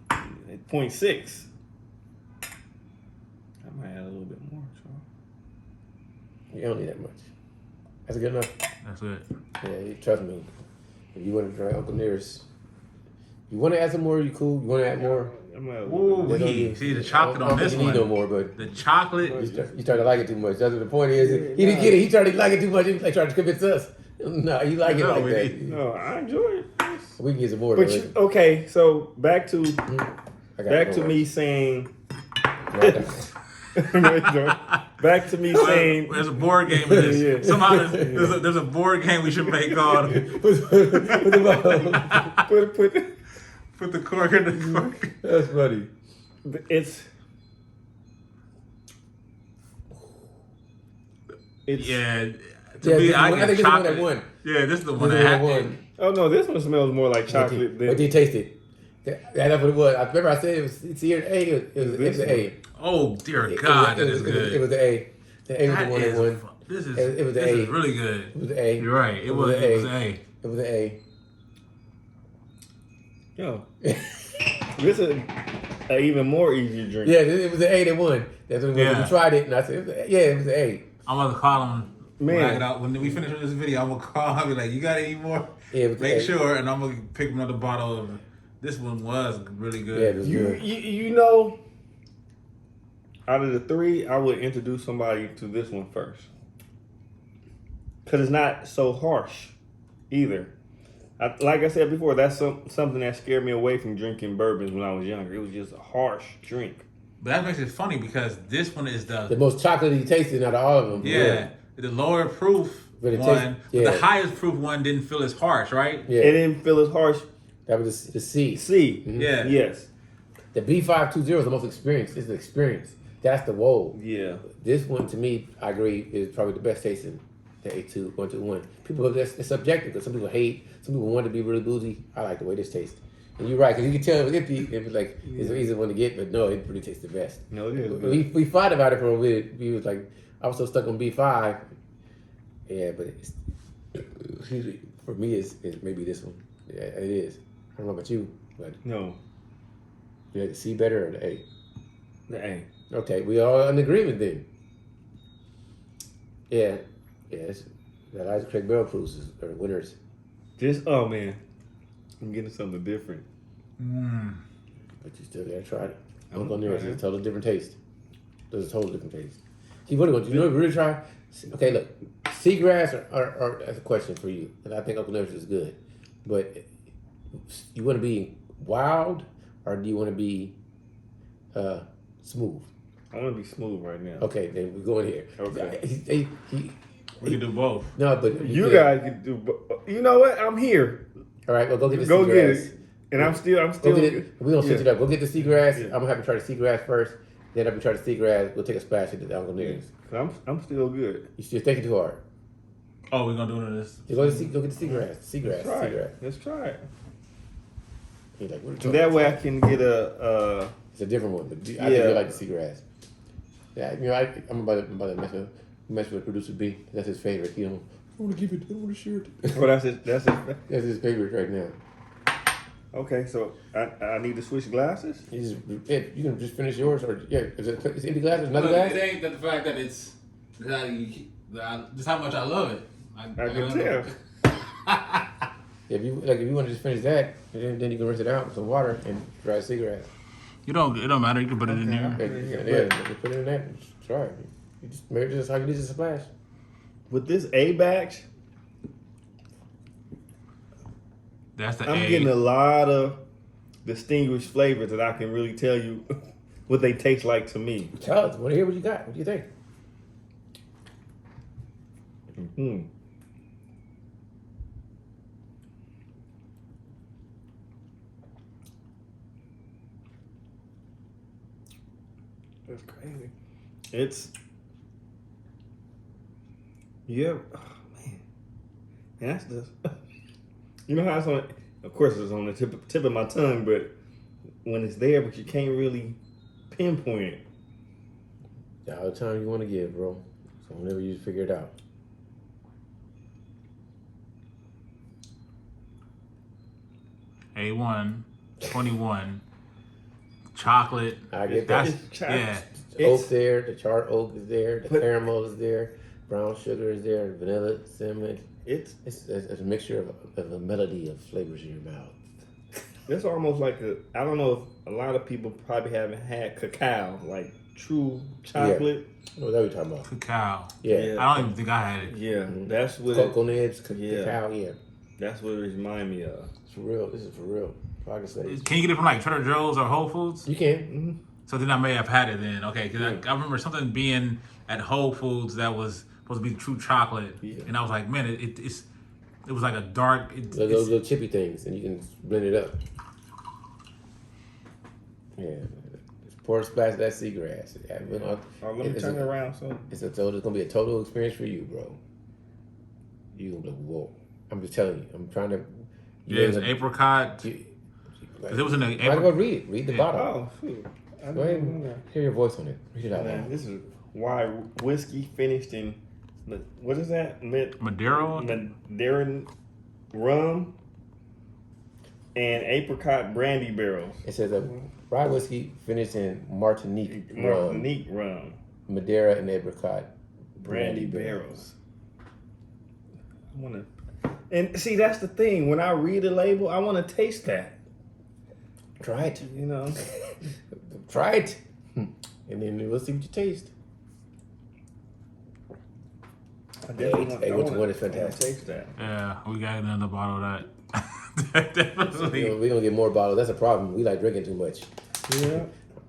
0.6. I might add a little bit more. So. You don't need that much. That's good enough. That's it. Yeah, trust me. If you want to try Uncle Nearest, you want to add some more, you cool. You want to add more? I'm gonna add a Ooh, little bit. wee. See the chocolate I on don't this think you one. need no more, but The chocolate. you started to like it too much. That's what the point is. He didn't get it. He started to like it too much. He was like trying to convince us. No, you like it No, like we that. didn't. No, I enjoy it. We can get some more. But though. okay, so back to I got back to more. me saying No, back to me saying There's a board game in this. Yeah. Somehow there's a board game we should make called Put the cork in the cork. That's funny. it's Yeah. To Yeah, me, this I one- I get think this is the one chocolate. that won. Yeah, this is the one This that is had the one. Oh no, this one smells more like chocolate What than did you taste it? Yeah, that's what it was. I remember I said it was. It's here. A. It was the A. Oh dear It God, was, that is good. It was the A. The A was the one that won. This is It was the this A. is really good. It was the A. You're right. It was A. It was the A. yo. This is an even more easier drink. Yeah, it was the A that won. That's what it was. Yeah. We tried it, and I said, it was the A. I'm gonna call him. Man. When I get out, when we finish with this video, I'm gonna call him and be like, "You got any more?" Yeah, it was the Make A. sure, and I'm gonna pick another bottle of. This one was really Yeah, good. it was You, good. you know, out of the three, I would introduce somebody to this one first. Because it's not so harsh either. Like I said before, that's something that scared me away from drinking bourbons when I was younger. It was just a harsh drink. But that makes it funny because this one is The most chocolatey tasting out of all of them. yeah, the lower proof But it one, tastes- but yeah. the highest proof one didn't feel as harsh, right? Yeah. It didn't feel as harsh. That was the C. C. Yeah. Yes. The B520 is the most experienced. It's the experience. That's the whoa. Yeah. This one, to me, I agree, is probably the best tasting. The A2 121. People, it's subjective because some people hate. Some people want to be really boozy. I like the way this tastes. And you're right, because you can tell it was like it's an easy one to get, but no, it really tastes the best. No, it is good. We fought about it for a bit. We was like, I was so stuck on B5. Yeah, but it's, for me, it's maybe this one. Yeah, it is. I don't know about you, but No. you like the C better or the A? Dang. Okay, we all in agreement then. Yeah, yes. The Elijah Craig Barrel Proofs are winners. Oh man, I'm getting something different. But you still gotta try it. I'm Don't go near it. trying. It's a totally different taste. There's a totally different taste. See, what do you know what you really try? Okay, look. Seagrass are that's a question for you. And I think Uncle Never's is good. But you want to be wild or do you want to be smooth? I want to be smooth right now. Okay, then we're going here. Okay. We can do both. No, but You guys can do. You know what? I'm here. All right, well, go get the Go seagrass. get it. And I'm still. Go get it. We're gonna switch yeah. it up. Go get the seagrass. Yeah. I'm gonna have to try the seagrass first. Then after we try the seagrass, we'll take a splash at the Uncle Never's. I'm still good. You still thinking too hard. Oh, we're gonna do this. You go get the seagrass. Seagrass. Let's try Seagrass. it. Let's try it. He's like, what are you So talking that about? way I can get a. It's a different one, but I think Yeah. you like the seagrass. Yeah, you know, I'm about to mess with producer B. That's his favorite. You know, I want to give it. I want to share it. Well, that's it. That's it. That's his favorite right now. Okay, so I need to switch glasses. You can just finish yours, or is it empty glasses? Another Look, glass? it ain't that the fact that it's just how much I love it. I can tell. If you want to just finish that, then you can rinse it out with some water and try seagrass. It don't matter. You can put it in there. Yeah, you put it in that and try it. You just maybe just how you do just a splash. With this A batch, That's the I'm A. getting a lot of distinguished flavors that I can really tell you what they taste like to me. Tell us. Want to hear what you got? What do you think? Hmm. That's crazy. It's yeah, oh, man. And that's just you know how it's on. Of course, it's on the tip of my tongue, but when it's there, but you can't really pinpoint it. All the time you want to give, bro. So whenever you figure it out. A1, 21, chocolate. I get That's that. yeah. The oak there, the charred oak is there, the caramel is there, brown sugar is there, vanilla, cinnamon. It's It's a mixture of a melody of flavors in your mouth. It's almost like I don't know if a lot of people probably haven't had cacao, like true chocolate. What are we talking about? Cacao. Yeah. I don't even think I had it. Yeah, that's what Cocoa nibs, Yeah. cacao, yeah. that's what it reminds me of. It's for real. This is for real. I can say. Can you get it from like Trader Joe's or Whole Foods? You can. So then I may have had it then. Okay, because I remember something being at Whole Foods that was supposed to be true chocolate, Yeah. and I was like, man, it was like a dark. Those little chippy things, and you can blend it up. Yeah. Just pour a splash of that seagrass. Yeah, Let me turn it around. So It's gonna be a total experience for you, bro. You gonna be like, whoa. I'm just telling you. I'm trying to. Yeah, it's apricot. You, Because it was in the might as well apricot. read it. Read the bottom. oh shoot, I Go ahead didn't know and hear your voice on it. Read it out that. Man, loud. this is why whiskey finished in what is that? Maduro. Madeiran rum and apricot brandy barrels. It says rye whiskey finished in Martinique rum, Martinique rum, Madeira, and apricot brandy barrels. I want to, and see that's the thing. When I read the label, I want to taste that. Try it. You know, Try it. And then we'll see what you taste. I definitely want, Hey, I which wanna- one is I wanna fantastic? taste that. Yeah, we got another bottle of that. You Definitely. know, we're gonna get more bottles. That's a problem. We like drinking too much. Yeah.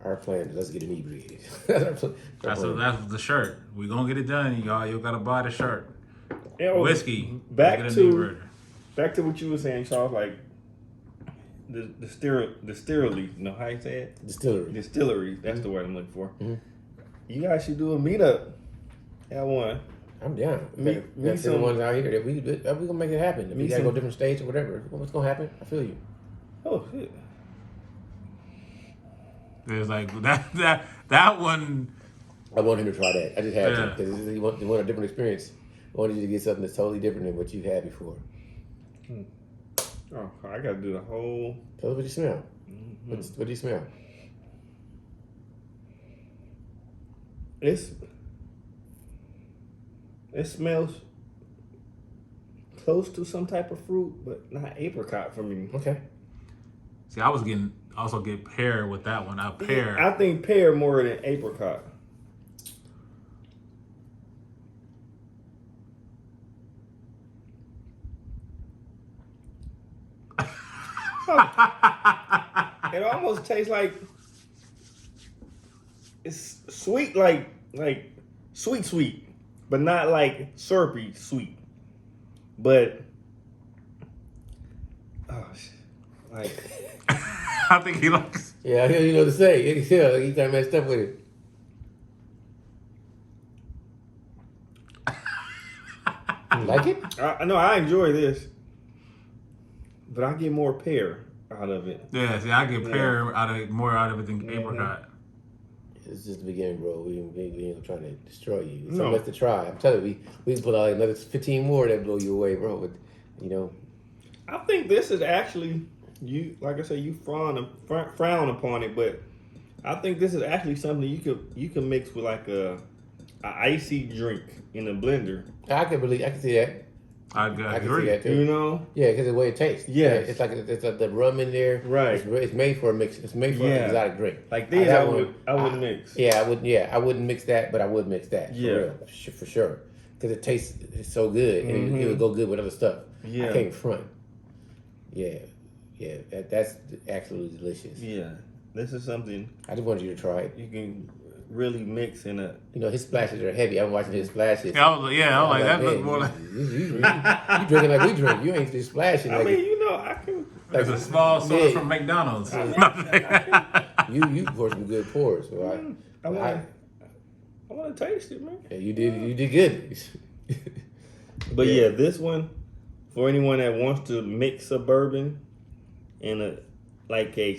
Our plan is let's get inebriated. That's our plan. That's the shirt. We gonna get it done, y'all. You gotta buy the shirt. Yeah, well, Whiskey. Back Get a to new version. back to what you were saying, Charles. Like the sterility. No, how you say it? Distillery. Distillery. That's the word I'm looking for. Mhm. You guys should do a meetup. Have one. I'm down. Me- We got me some some- ones out here that we gonna make it happen. If Me we gotta go some- different states or whatever, what's gonna happen? I feel you. Oh shit. There's like that one. I want him to try that. I just had to Yeah. because he want a different experience. I wanted you to get something that's totally different than what you've had before. Oh, I gotta do the whole. Tell us what you smell. What do you smell? it smells close to some type of fruit, but not apricot for me. Okay. See, I was also get pear with that one. Pear. I think pear more than apricot. It almost tastes like it's sweet, like sweet, but not like syrupy sweet. But like I think he likes. Yeah, I hear you know what to say. Yeah, he got messed up with it. You like it? I know I enjoy this, but I get more pear out of it. Yeah, see, I get pear more out of it than apricot. It's just the beginning, bro. We ain't trying to destroy you. It's No. something else to try. I'm telling you, we can put out like another 15 more that blow you away, bro. But, you know, I think this is actually you. Like I said, you frown upon it, but I think this is actually something you can mix with like a icy drink in a blender. I can see that. I I can see agree. that too. You know? Yeah, because the way it tastes. Yes. It's like the rum in there. Right. It's made for a mix. It's made for an exotic drink. Like this, that I would mix. Yeah, I wouldn't mix that, but I would mix that. Yeah. For real, for sure. Because it tastes so good, and it would go good with other stuff. Yeah. I can't front. Yeah, that's absolutely delicious. Yeah. This is something I just wanted you to try it. you can really mix in a. You know, his splashes are heavy. I'm watching his splashes. Yeah, I was like, that looks man, more like you drinking like we drink. You ain't just splashing. I Like mean, you know, I can. it's a small soda Yeah. from McDonald's. you pour some good pours. So I want to taste it, man. yeah, you did good. But yeah, this one for anyone that wants to mix a bourbon in a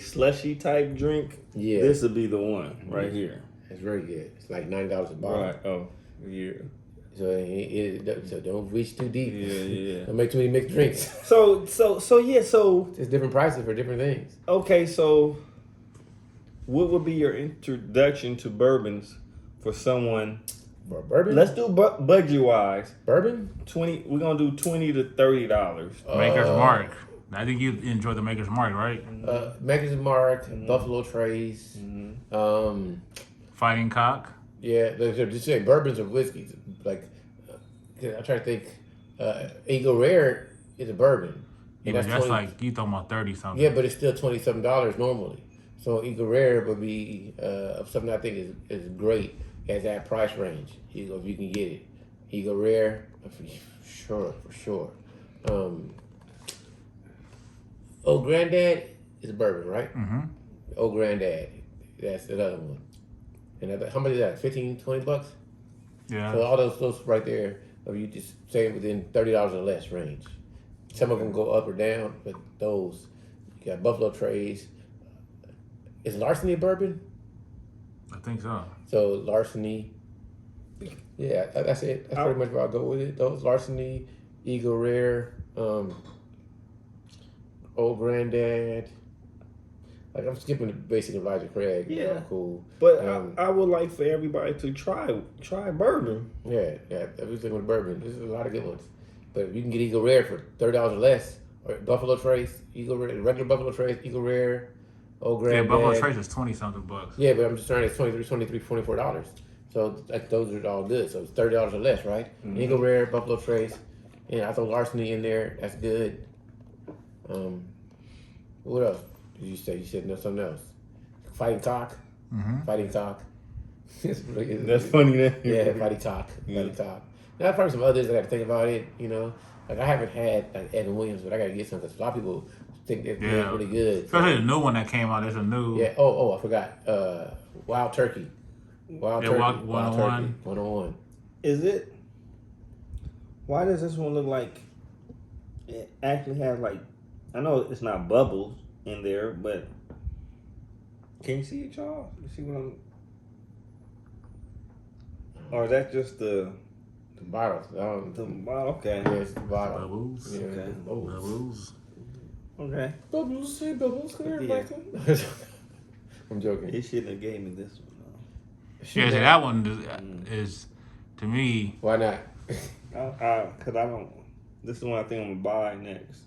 slushy type drink. Yeah, this would be the one right here. It's very good. It's like $90 a bottle. Right. Oh, yeah. So don't reach too deep. Yeah. Don't make too many mixed drinks. So yeah. So There's different prices for different things. okay. So what would be your introduction to bourbons for someone? For bourbon? Let's do budget wise. Bourbon? We're gonna do $20 to $30. Maker's Mark. I think you enjoy the Maker's Mark, right? Maker's Mark, Buffalo Trace, Fighting Cock. yeah, just say bourbons or whiskeys. Like, I'm trying to think. Eagle Rare is a bourbon. Yeah, And but that's 20 like you talking about 30 something. Yeah, but it's still $20-something normally. So Eagle Rare would be something I think is great at that price range. If you can get it, Eagle Rare, for sure. Old Granddad is a bourbon, right? Mm-hmm. Old Granddad, that's another one. And how much is that? $15-20? Yeah. So all those right there, if you just say within $30 or less range. Some of them go up or down, but those, you got Buffalo Trace. Is Larceny a bourbon? I think so. So Larceny, yeah, that's it. That's pretty much where I'll go with it. Those Larceny, Eagle Rare, Old Granddad. Like I'm skipping the basic Elijah Craig. Yeah. You know, cool. But I would like for everybody to try bourbon. Yeah, everything with bourbon. There's a lot of good ones. But if you can get Eagle Rare for $30 or less, or Buffalo Trace, Eagle Rare, regular Buffalo Trace, Eagle Rare, Old Granddad. Yeah, Buffalo Trace is 20 something bucks. Yeah, but I'm just trying to, it's $23, $24. So those are all good. So it's $30 or less, right? Mm-hmm. Eagle Rare, Buffalo Trace, and I throw Larceny in there. That's good. What else did you say? You said no, something else. Fighting Cock. Mm-hmm. Fighting Cock. That's funny, that. Yeah, Fighting Cock. Fighting Cock. Now, probably some others I got to think about it. You know, like I haven't had like Evan Williams, but I got to get some because a lot of people think they're really good. Especially the new one that came out. There's a new. Yeah. Oh, I forgot. Wild Turkey. Wild Turkey. Wild 101. Turkey. 101. Is it? Why does this one look like it actually has like? I know it's not bubbles in there, but can you see it, y'all? You see what I'm? Or is that just the Bottle. bottle? Okay. Yeah, it's the bottle. Bubbles. Yeah, Okay. Bubbles. Okay. Bubbles. Say bubbles. Come here, Yeah. Michael. I'm joking. He shouldn't have gave me this one. Yeah, see, that one is to me. Why not? Cause I don't. This is the one I think I'm gonna buy next.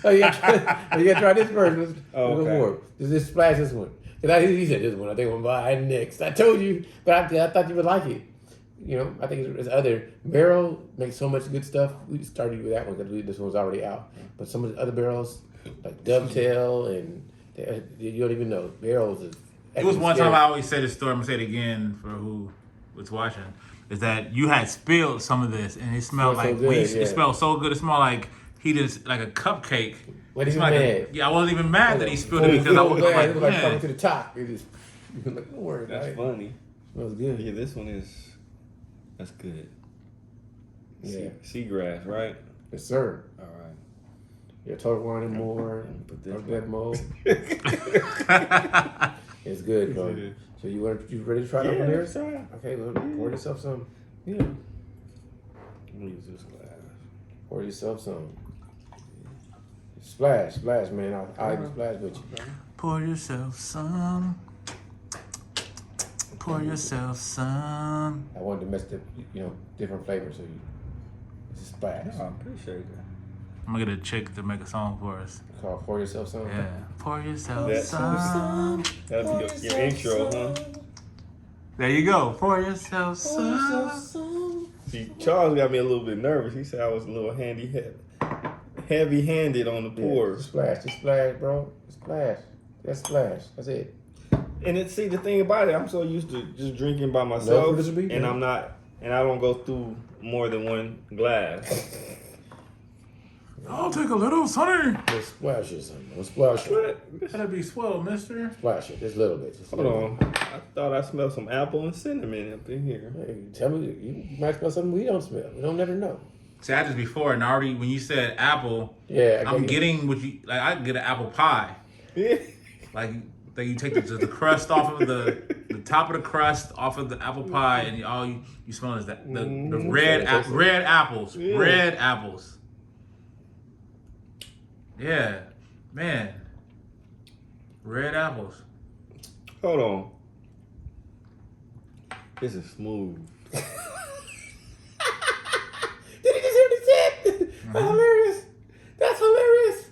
Oh, you gotta try this first. Let's Oh, go okay. for it. Just splash this one. Cause he said this one. I think I'm gonna buy next. I told you, but I thought you would like it. You know, I think it's other barrel makes so much good stuff. We started with that one because this one was already out. But some of the other barrels, like Dovetail and you don't even know barrels. It was one time I always say this story. I'm gonna say it again for who was watching. Is that you had spilled some of this and it smelled Smelled so like good, weed. yeah. It smelled so good. It smelled like he did like a cupcake. What It is he smelled mad? like I wasn't even mad that he spilled It it because I was glad. like, It was like man. coming to the top. It just like, don't worry, That's right? funny. Smells good. Yeah, this one is. That's good. Yeah. Seagrass, right? Yes, sir. All right. Yeah, Total Wine and More. Put this That mode. It's good, bro. Yeah. So you ready to try it Yeah, over here? let's try it. Okay, well, pour yourself some. Yeah. I'm gonna use this glass. Pour yourself some. Splash, man. I'll splash with you. Pour yourself some. Pour yourself some. I wanted to mix the, different flavors, so you just splash. I appreciate that. I'm gonna get a chick to make a song for us. Call pour yourself some. Yeah. Pour yourself That's- some. That'll be your intro, huh? There you go. Pour yourself some. See, Charles got me a little bit nervous. He said I was a little heavy-handed on the pour. Splash, just splash, bro. Splash. Just splash. That's it. And see the thing about it, I'm so used to just drinking by myself, for this to be, and yeah. I'm not, and I don't go through more than one glass. I'll take a little, sonny. Just splash it, son. Don't splash it. That'd be swell, mister. Splash it. Just a little bit. Just a Hold little on, I thought I smelled some apple and cinnamon up in here. bit. Hey, tell me, you might smell something we don't smell. We don't never know. See, I had this before, and already when you said apple, Yeah, I'm getting what you like. I get an apple pie. Yeah. Like that, you take the crust off of the top of the crust off of the apple pie, and all you smell is that the red apples, Yeah. red apples. Yeah, man, red apples. Hold on. This is smooth. Did he just hear what he said? That's hilarious. That's hilarious.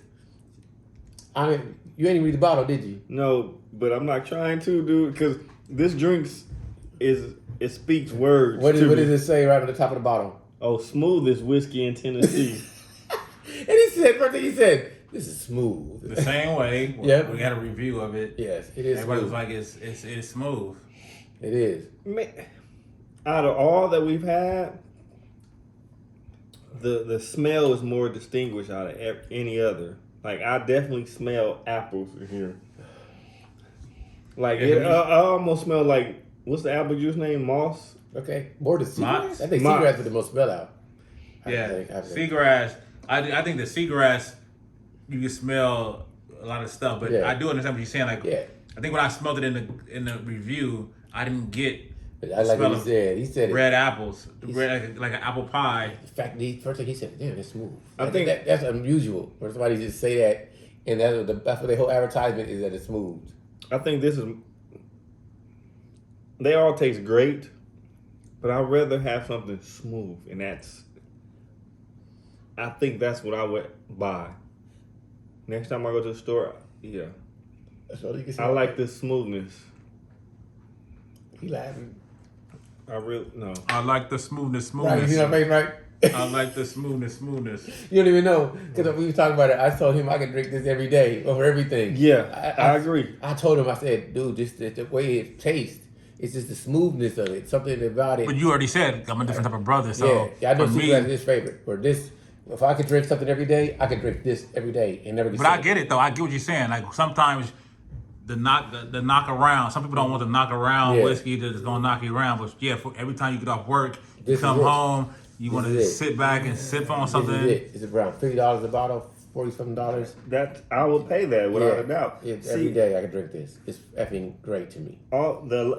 I mean, you ain't even read the bottle, did you? No, but I'm not trying to, dude, because this drinks it speaks words. What to me. does it say right on the top of the bottle? Oh, smooth is whiskey in Tennessee. And he said, first thing he said, this is smooth. The same way. Yep. We got a review of it. Yes, it is Everybody was smooth. like, it's smooth. It is. Man, out of all that we've had, the smell is more distinguished out of any other. Like, I definitely smell apples in here. Like, I almost smell like, what's the apple juice name? Moss? Okay. More the seagrass? Mott's? I think Mott's. seagrass with the most smell out. Yeah, I think. seagrass. I think the seagrass, you can smell a lot of stuff, but Yeah. I do understand what you're saying. Like, Yeah. I think when I smelled it in the review, I didn't get I like smell what he of said. He said it. red apples, like an apple pie. In fact, first thing he said, damn, it's smooth. I think- that's unusual for somebody to just say that, and that's what their whole advertisement is, that it's smooth. I think this is, they all taste great, but I'd rather have something smooth, and I think that's what I would buy. Next time I go to the store, yeah. That's all you can say. I like the smoothness. He laughing. No. I like the smoothness. Right, you see my face, right? I like the smoothness. You don't even know, because we were talking about it. I told him I could drink this every day over everything. Yeah, I agree. I told him, I said, dude, just the way it tastes, it's just the smoothness of it. Something about it. But you already said I'm a different type of brother, so yeah, I know for me, seagrass is his favorite. Or this, if I could drink something every day, I could drink this every day and never get but I sick. get it though. I get what you're saying. Like sometimes the knock around. Some people don't want the knock around Yeah. whiskey that's gonna knock you around. But yeah, for every time you get off work, This you come is it. home, you want to is it. sit back and sip on This something. is it. It's around $50 a bottle, $40-something. That I would pay that without a doubt. Every day I could drink this. It's effing great to me.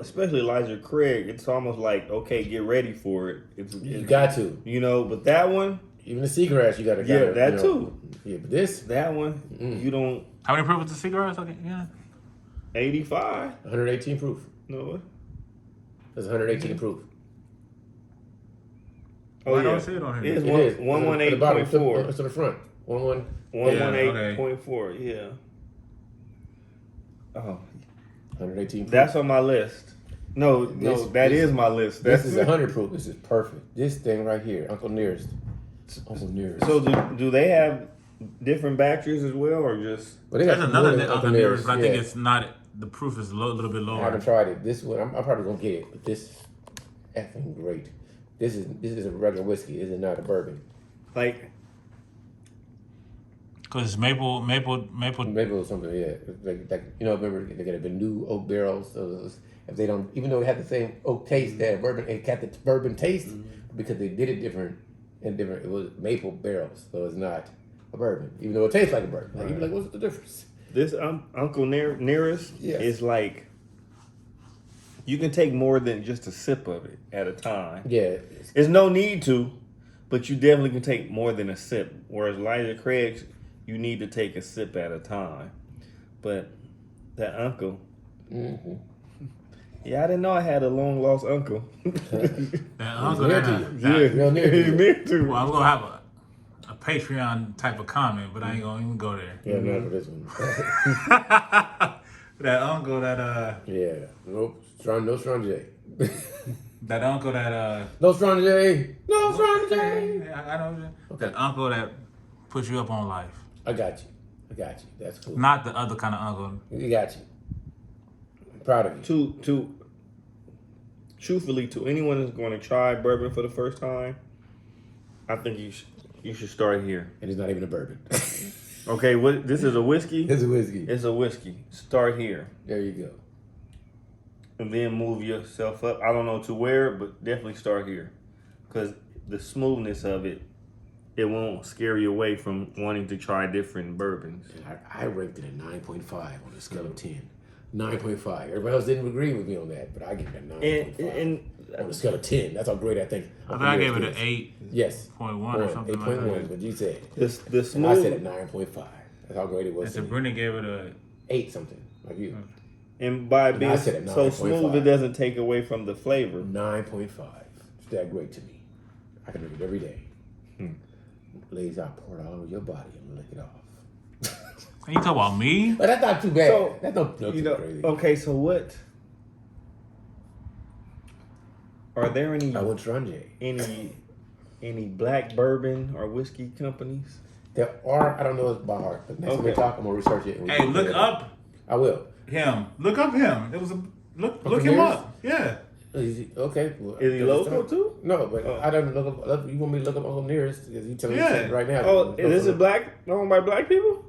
Especially Elijah Craig, it's almost like, okay, get ready for it. You got to. But that one, Even the seagrass, you gotta. Yeah, that too. Yeah, but this, that one, you don't. How many proof is the cigarettes? Okay, yeah. 85. 118 proof. No. It's 118 proof. Oh, I yeah. don't see it on here. It's It is. 118.4. It's on the front. 11. 118.4, yeah. Oh, 118 proof. that's on my list. No, that this- is my list. This That's is 100 proof. This is perfect. This thing right here, Uncle Nearest. Uncle Nearest. So do they have different batteries as well, or just? But they There's got another more than Uncle Nearest, Nearest, but I think yeah. it's not. The proof is a little bit I lower. haven't tried it. This one, I'm probably gonna get it, but this is effing great. This is a regular whiskey. This is not a bourbon. Like, Because maple. Maybe it was something, yeah. Like remember they got the new oak barrels. So if they don't, even though it had the same oak taste, that bourbon, it got the bourbon taste because they did it different and different. It was maple barrels, so it's not a bourbon, even though it tastes like a bourbon. Like, you'd be like, what's the difference? this Uncle Nearest Yes. is like, you can take more than just a sip of it at a time. Yeah, There's no need to, but you definitely can take more than a sip. Whereas Elijah Craig's, you need to take a sip at a time. But that uncle, yeah, I didn't know I had a long lost uncle. That uncle. near That, to you. that- real near to you. Me too. Well, I'm gonna have a Patreon type of comment, but I ain't gonna even go there. Yeah, not for this one. That uncle that Yeah, nope. No Strange. that uncle that No Strange. No Strange. I know that uncle that puts you up on life. I got you. That's cool. Not the other kind of uncle. We got you. I'm proud of you. Truthfully, to anyone that's going to try bourbon for the first time, I think you should start here. And it's not even a bourbon. Okay, what this is a whiskey? It's a whiskey. It's a whiskey. Start here. There you go. And then move yourself up. I don't know to where, but definitely start here. Because the smoothness of it, it won't scare you away from wanting to try different bourbons. I ranked it at 9.5 on a scale of 10. 9.5. Everybody else didn't agree with me on that, but I give it a 9.5 And on a scale of 10. That's how great I think. I think I gave it an 8.1 Yes. or something like 8.1 is that. what you said. the And I said smooth, at 9.5. That's how great it was. And to so me. Brendan gave it a 8 something, like you. and by being I said so 9.5. smooth, it doesn't take away from the flavor. 9.5. It's that great to me. I can drink it every day. Ladies, I pour it all over your body and lick it off. And you talk about me? But that's not too bad. So, that's not too crazy. okay, so what? Are there any I went Strange. any black bourbon or whiskey companies? There are, I don't know it by heart, but next time we Okay. talk, I'm going to research it. And we Hey, can look figure it up out. I will. him. Look up him. It was a look him Nearest? up. Yeah. Is he, okay. Well, Is he local too? No, but Oh. I don't look up. You want me to look up Uncle Nearest? Because he telling me Yeah. something right now. Oh, is this a black owned by black people?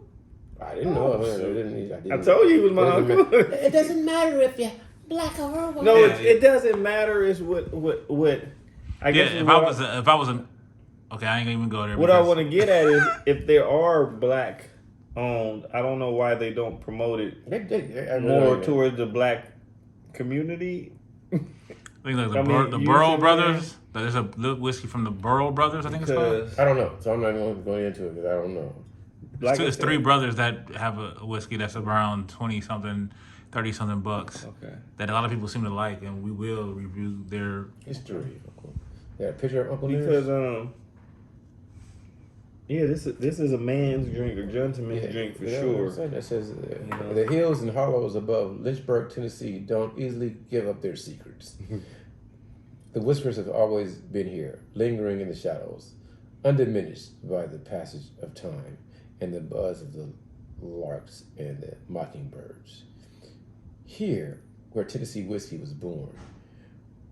I didn't know. I I told you he was my uncle. It doesn't matter if you're black or white. No, Yeah. it doesn't matter. Is what I Yeah, guess if I was a okay, I ain't gonna even go there. what I because- want to get at is if there are black owned, I don't know why they don't promote it more towards the black community. I think like I mean, the you Burrow should, Brothers. There's a little whiskey from the Burrow Brothers, I think it's called. Because I don't know, so I'm not going to go into it because I don't know. like I It's said- three brothers that have a whiskey that's around 20 something, 30 something bucks Okay. that a lot of people seem to like, and we will review their. History. Uncle. Got a picture of Uncle Because Nearest? yeah, this is a man's drink, a gentleman's drink for Yeah, sure. what I'm saying. That says know? the hills and hollows above Lynchburg, Tennessee, don't easily give up their secrets. The whispers have always been here, lingering in the shadows, undiminished by the passage of time and the buzz of the larks and the mockingbirds. Here, where Tennessee whiskey was born,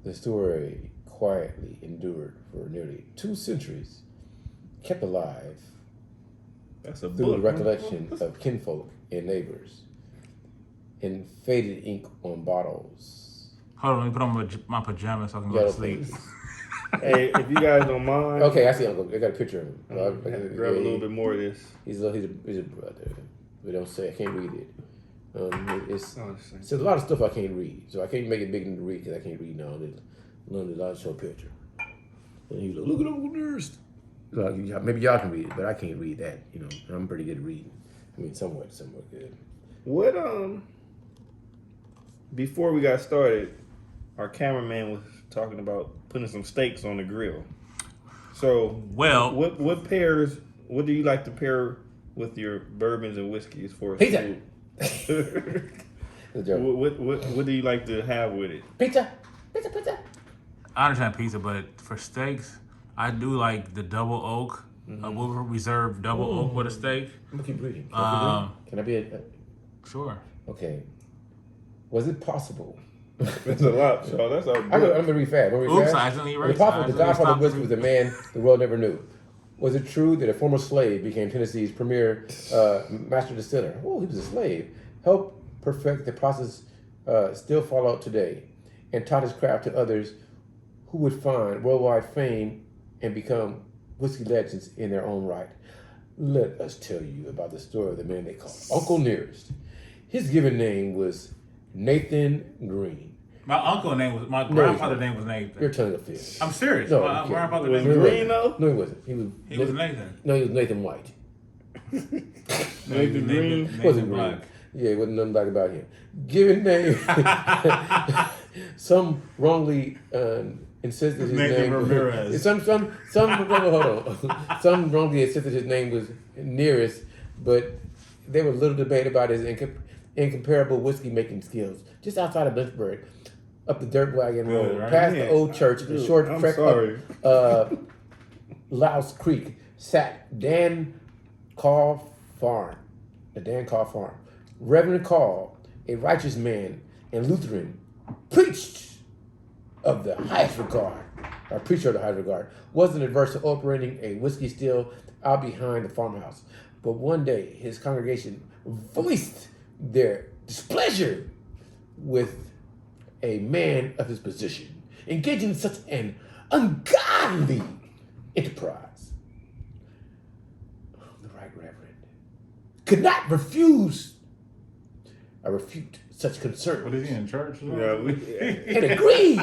the story quietly endured for nearly 2 centuries, kept alive That's a through book. the recollection of kinfolk and neighbors, in faded ink on bottles. Hold on, let me put on my pajamas so I can go Yellow to sleep. pages. Hey, if you guys don't mind, Okay, I see Uncle. I got a picture of him. grab a little bit more of this. He's a brother. We don't say I can't read it. It's Oh, there's a lot of stuff I can't read, so I can't make it big enough to read because I can't read now. There's a lot of show picture. And he was like, "Look at Uncle Nearest." So maybe y'all can read it, but I can't read that. You know, I'm pretty good at reading. I mean, somewhat good. What before we got started, our cameraman was talking about putting some steaks on the grill. So, Well, what pairs? What do you like to pair with your bourbons and whiskey as far as Pizza. food? Good joke. What do you like to have with it? Pizza. Pizza. Pizza. I understand pizza, but for steaks, I do like the double oak, Woodford Reserve double oak with a steak. I'm gonna keep reading. Can I be a Sure. okay? Was it possible? That's a lot, so that's all I'm gonna read fast. Oops, I accidentally Was it erased possible it. the I accidentally Godfather stopped Whiskey was a man the world never knew? Was it true that a former slave became Tennessee's premier master distiller? Oh, he was a slave. Helped perfect the process still fall out today, and taught his craft to others who would find worldwide fame and become whiskey legends in their own right. Let us tell you about the story of the man they called Uncle Nearest. His given name was Nathan Green. My No, grandfather's he's name was Nathan. You're telling a fib. I'm serious. No, My you can't. grandfather's Was name was Green though? No, he wasn't. He was Nathan. No, he was Nathan White. Nathan Green? He wasn't green. Black. Yeah, it wasn't nothing black about him. Given name, some wrongly insisted his Nathan name. Ramirez. Hold on. Some wrongly insisted his name was Nearest, but there was little debate about his incomparable whiskey making skills. Just outside of Lynchburg, up the dirt wagon road, right. past Yeah. the old church, the short I'm trek sorry. up Louse Creek, sat Dan Carr Farm, the Dan Carr Farm. Reverend Carl, a righteous man and Lutheran, preached of the highest regard, or preacher of the highest regard, wasn't adverse to operating a whiskey still out behind the farmhouse. But one day, his congregation voiced their displeasure with a man of his position, engaging in such an ungodly enterprise. The right reverend could not refute such concern What is he in church? Yeah, and agreed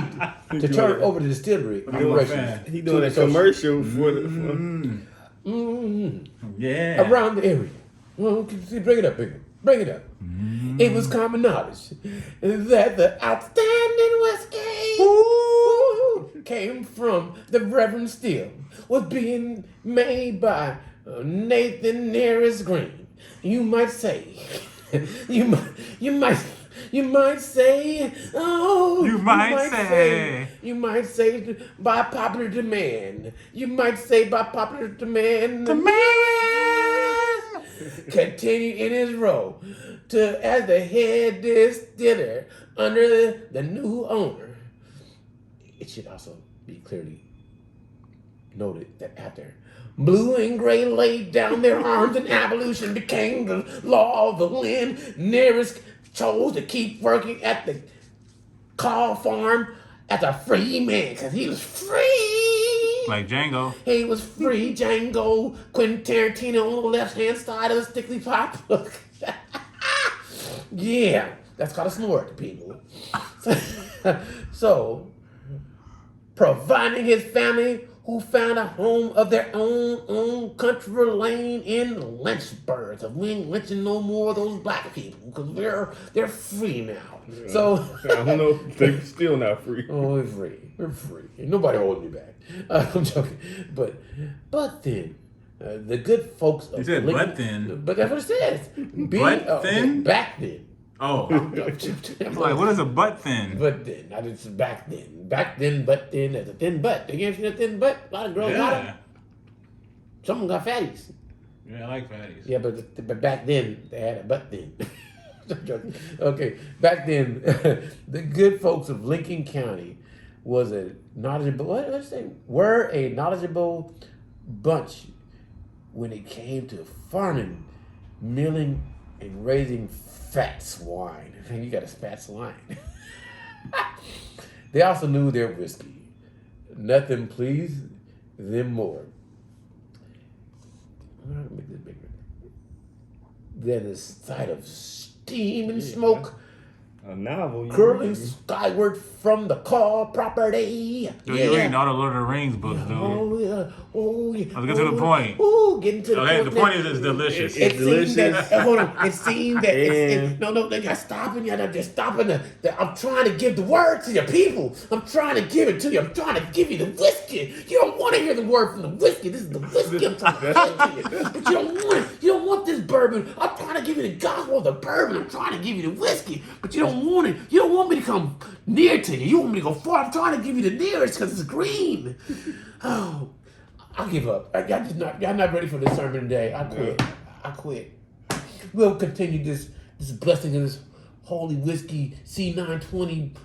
to turn over the distillery I'm a operations fan. he to doing an a associate. commercial for the. Yeah. Around the area. Well, bring it up, bring it up. It was common knowledge that the outstanding whiskey came from the Reverend Steele, was being made by Nathan Nearest Green. You might say, you might say, oh, You might say. you might say by popular demand. You might say by popular demand. Continued in his role as the head distiller under the new owner. It should also be clearly noted that after Blue and Gray laid down their arms and abolition became the law of the land, Nearest chose to keep working at the Carl farm as a free man because he was free. Like Django. He was free, Django, Quentin Tarantino on the left-hand side of the Stickley pocketbook. Yeah, that's called a snort, people. So, providing his family who found a home of their own country lane in Lynchburg. So we ain't lynching no more of those black people because they're free now. So I don't know if they're still not free. oh, we're free. We're free. Ain't nobody holding you back. I'm joking. But then, the good folks of You said Lincoln- but then. But that's what it says. But then? Back then. Oh. It's like, what is a butt thin? But then, I just back then. Back then, but then, there's a thin butt. You ever seen a thin butt? A lot of girls got Yeah. them. Some of them got fatties. Yeah, I like fatties. Yeah, but back then, they had a butt then. I'm joking. Okay, back then, the good folks of Lincoln County was a knowledgeable, were a knowledgeable bunch when it came to farming, milling, and raising fat swine. And you got a fat swine. They also knew their whiskey. Nothing pleased them more. I'm gonna make this bigger. Than the sight of steam and smoke A novel. You Curling read. skyward from the car property. Dude, you're reading all the Lord of the Rings books, dude. Oh yeah, oh yeah. Let's get to the point. Oh, getting to the Okay, point. the point is it's delicious. It delicious. seemed that, hold on. It seemed that And- no, they're stopping you. They're stopping I'm trying to give the word to your people. I'm trying to give it to you. I'm trying to give you the whiskey. You don't want to hear the word from the whiskey. This is the whiskey I'm trying to give to you. But you don't want this bourbon. I'm trying to give you the gospel of the bourbon. I'm trying to give you the whiskey. But you don't want it. You don't want me to come near to you. You want me to go far. I'm trying to give you the nearest because it's green. Oh, I'll give up. Y'all not ready for this sermon today. I quit. We'll continue this blessing of this holy whiskey C920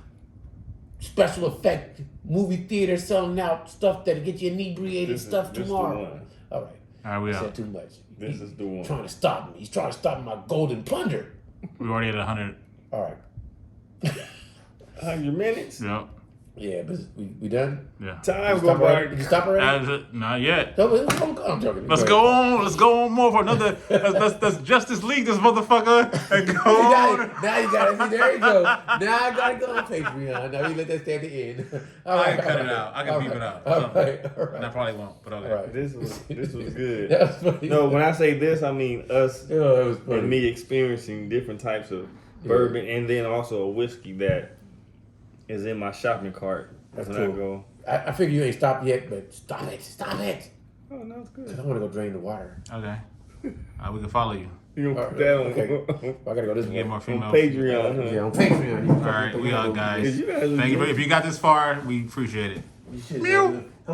special effect movie theater selling out stuff that'll get you inebriated stuff This tomorrow. the one. All right. All right, we I said out. too much. This is the one. Trying to stop me. He's trying to stop my golden plunder. We already at 100. All right. 100 minutes. Yep. Yeah, but we done? Yeah. Time Did go by. Did you stop already? Not yet. No, I'm joking. Let's go on. Let's go on more for another. Let's Justice League this motherfucker and go on. Now you got it. See, there you go. Now I gotta go on Patreon. Now you let that stay at the end. All I right, can cut all it right, out. I can all beep right, it out. All Something. right, all And I right. probably won't, but okay. All right. This was good. That was funny. No, when I say this, I mean us Oh, it was funny. and me experiencing different types of bourbon and then also a whiskey that is in my shopping cart That's when I cool. go. I figure you ain't stopped yet, but stop it. Stop it. Oh, no, it's Cause good. I want to go drain the water. Okay. We can follow you. You gonna All put right, that on, okay. I gotta go this way. Get more on female. Patreon? Yeah, Huh? on Patreon. All right, we out, guys. You guys are Thank you. good. If you got this far, we appreciate it. You should Meow.